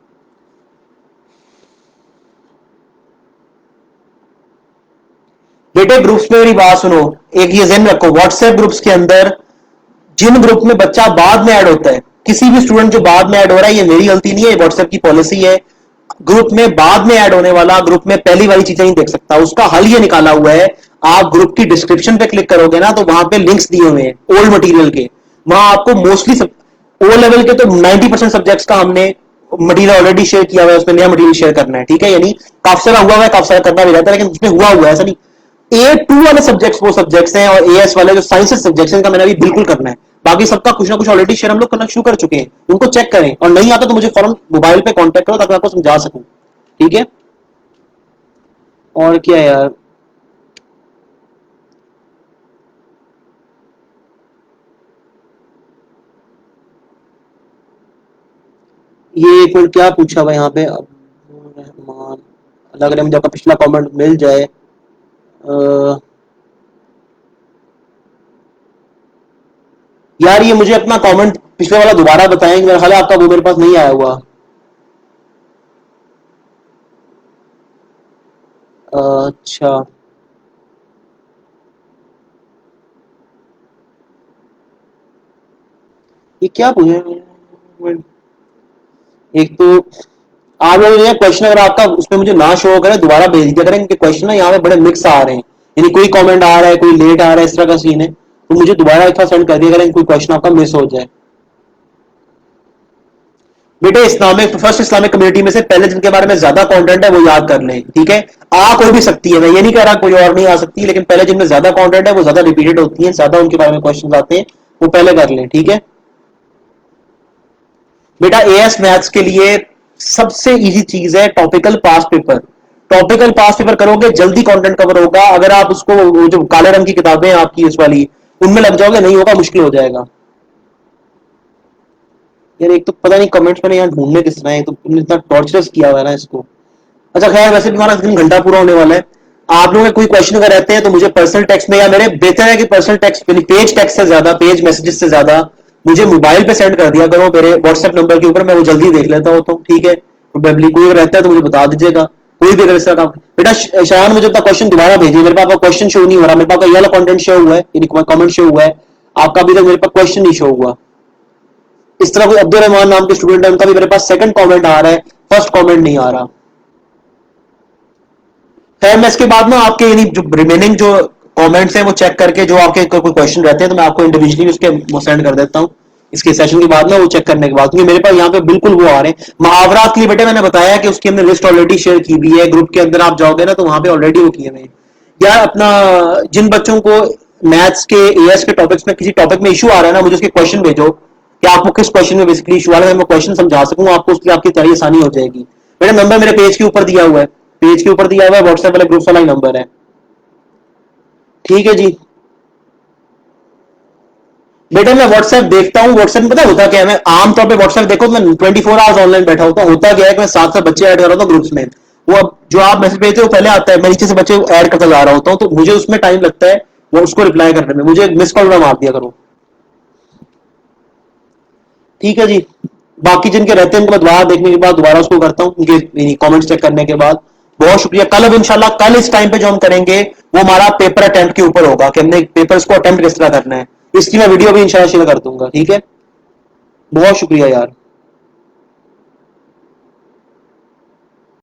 बेटे ग्रुप्स में मेरी बात सुनो, एक ये ध्यान रखो, व्हाट्सएप ग्रुप्स के अंदर जिन ग्रुप में बच्चा बाद में ऐड होता है, किसी भी स्टूडेंट जो बाद में ऐड हो रहा है, ये मेरी गलती नहीं है, व्हाट्सएप की पॉलिसी है। ग्रुप में बाद में ऐड होने वाला ग्रुप में पहली वाली चीजें नहीं देख सकता, उसका हल ये निकाला हुआ है। आप ग्रुप की डिस्क्रिप्शन पे क्लिक करोगे ना, तो वहां पे लिंक्स दिए हुए हैं ओल्ड मटेरियल के, वहां आपको मोस्टली ओ लेवल के तो 90% सब्जेक्ट्स का हमने मटेरियल ऑलरेडी शेयर किया हुआ है, उसमें नया मटेरियल शेयर करना है, ठीक है, यानी काफी सारा हुआ हुआ है, काफी सारा करना भी रहता है, लेकिन उसमें हुआ हुआ है ऐसा नहीं। A2 वाले सब्जेक्ट्स वो सब्जेक्ट्स हैं, और AS वाले जो साइंस सब्जेक्ट्स हैं, का मैंने अभी बिल्कुल करना है। बाकी सबका कुछ ना कुछ ऑलरेडी शेयर हम लोग करना शुरू कर चुके हैं, उनको चेक करें, और नहीं आता तो मुझे फौरन मोबाइल पे कांटेक्ट करो ताकि मैं आपको समझा सकूं, ठीक है। और क्या यार, ये एक मिनट क्या पूछा हुआ यहाँ पे, रहमान, लग रहा है मुझे आपका पिछला कमेंट मिल जाए। यार ये मुझे अपना कमेंट पिछले वाला दोबारा बताएंगे, मेरा ख्याल है आपका वो मेरे पास नहीं आया हुआ। अच्छा, ये क्या पूछे, एक तो आप लोग ये क्वेश्चन अगर आपका उसमें मुझे ना शो करे दोबारा भेज दिया करें, क्योंकि क्वेश्चन ना यहाँ पे बड़े मिक्स आ रहे हैं, यानी कोई कमेंट आ रहा है, कोई लेट आ रहा है, इस तरह का सीन है, तो मुझे दोबारा एक बार सेंड कर दिया करें, कोई क्वेश्चन आपका मिस हो जाए। बेटे इस्लामिक फर्स्ट इस्लामिक कम्युनिटी में से पहले जिनके बारे में ज्यादा कंटेंट है वो याद कर लें, ठीक है। आ कोई भी सकती है, मैं ये नहीं कह रहा कोई और नहीं आ सकती, लेकिन पहले जिनमें ज्यादा कंटेंट है वो ज्यादा रिपीटेड होती है, ज्यादा उनके बारे में क्वेश्चन आते हैं, वो पहले कर लें, ठीक है। बेटा एएस मैथ्स के लिए सबसे इजी चीज है टॉपिकल पास पेपर। टॉपिकल पास पेपर करोगे जल्दी कंटेंट कवर होगा, अगर आप उसको वो जो काले रंग की किताबें हैं आपकी इस वाली, उनमें लग जाओगे नहीं होगा, मुश्किल हो जाएगा। यार एक तो पता नहीं कमेंट्स मैंने यहाँ ढूंढने किस तरह है, तो तुमने इतना टॉर्चरस किया हुआ है ना इसको। अच्छा खैर, वैसे भी हमारा 3 घंटा पूरा होने वाला है। आप लोगों के कोई क्वेश्चन अगर रहते हैं तो मुझे पर्सनल टेक्स्ट में, या मेरे बेहतर है कि पर्सनल टेक्स्ट यानी पेज टेक्स्ट से ज्यादा, पेज मैसेजेस से ज्यादा मुझे मोबाइल पे सेंड कर दिया करो मेरे व्हाट्सएप नंबर के ऊपर, मैं वो जल्दी देख लेता हूँ, तो ठीक है। प्रोबेबली कोई अगर रहता है तो मुझे बता दीजिएगा, कोई भी अगर इस तरह का। बेटा शायद मुझे अपना क्वेश्चन दोबारा भेजिए, मेरे पास क्वेश्चन शो नहीं हो रहा, मेरे पास ये वाला कंटेंट शो हुआ है, यानी कमेंट शो हुआ है, आपका अभी तक मेरे पास क्वेश्चन नहीं शो हुआ। इस तरह कोई अब्दुल रहमान नाम के स्टूडेंट है, उनका भी मेरे पास सेकंड कमेंट आ रहा है, फर्स्ट कमेंट नहीं आ रहा। खैर मैं इसके बाद ना आपके यानी जो रिमेनिंग जो कमेंट्स हैं वो चेक करके, जो आपके कोई क्वेश्चन रहते हैं तो मैं आपको इंडिविजुअली उसके वो सेंड कर देता हूँ इसके सेशन के बाद ना, वो चेक करने के बाद, क्योंकि मेरे पास यहाँ पे बिल्कुल वो आ रहे हैं। मुहावरात के लिए बेटे मैंने बताया कि उसकी हमने लिस्ट ऑलरेडी शेयर की हुई है, ग्रुप के अंदर आप जाओगे ना तो वहां पे ऑलरेडी वो किए हुए हैं। यार अपना जिन बच्चों को मैथ्स के एएस के टॉपिक्स में किसी टॉपिक में इशू आ रहा है ना, मुझे उसके क्वेश्चन भेजो कि आपको किस क्वेश्चन में बेसिकली इशू आ रहा है, मैं क्वेश्चन समझा सकूँ आपको, उसके लिए आपकी तैयारी आसानी हो जाएगी। मेरा नंबर मेरे पेज के ऊपर दिया हुआ है, पेज के ऊपर दिया हुआ है, व्हाट्सएप वाले ग्रुप वाला ही नंबर है, ठीक है जी। बेटा मैं व्हाट्सएप देखता हूँ, व्हाट्सएप में पता होता क्या है, मैं आमतौर पे व्हाट्सएप देखो तो मैं 24 आवर्स ऑनलाइन बैठा होता हूँ, होता क्या है कि मैं 7 बच्चे ऐड कर रहा होता हूँ ग्रुप्स में, वो अब जो आप मैसेज भेजते हो वो पहले आता है, मैं नीचे से बच्चे ऐड करता जा रहा होता हूँ, तो मुझे उसमें टाइम लगता है वो उसको रिप्लाई करने में, मुझे मिस कॉल मार दिया करो, ठीक है जी। बाकी जिनके रहते हैं उनको मैं दोबारा देखने के बाद दोबारा उसको करता हूँ, उनके कमेंट्स चेक करने के बाद। बहुत शुक्रिया। कल अब इंशाल्लाह कल इस टाइम पे जो हम करेंगे वो हमारा पेपर अटेम्प्ट के ऊपर होगा कि हमने पेपर्स को अटेम्प्ट किस तरह करना है, इसकी मैं वीडियो भी इंशाल्लाह शेयर कर दूंगा, ठीक है। बहुत शुक्रिया यार।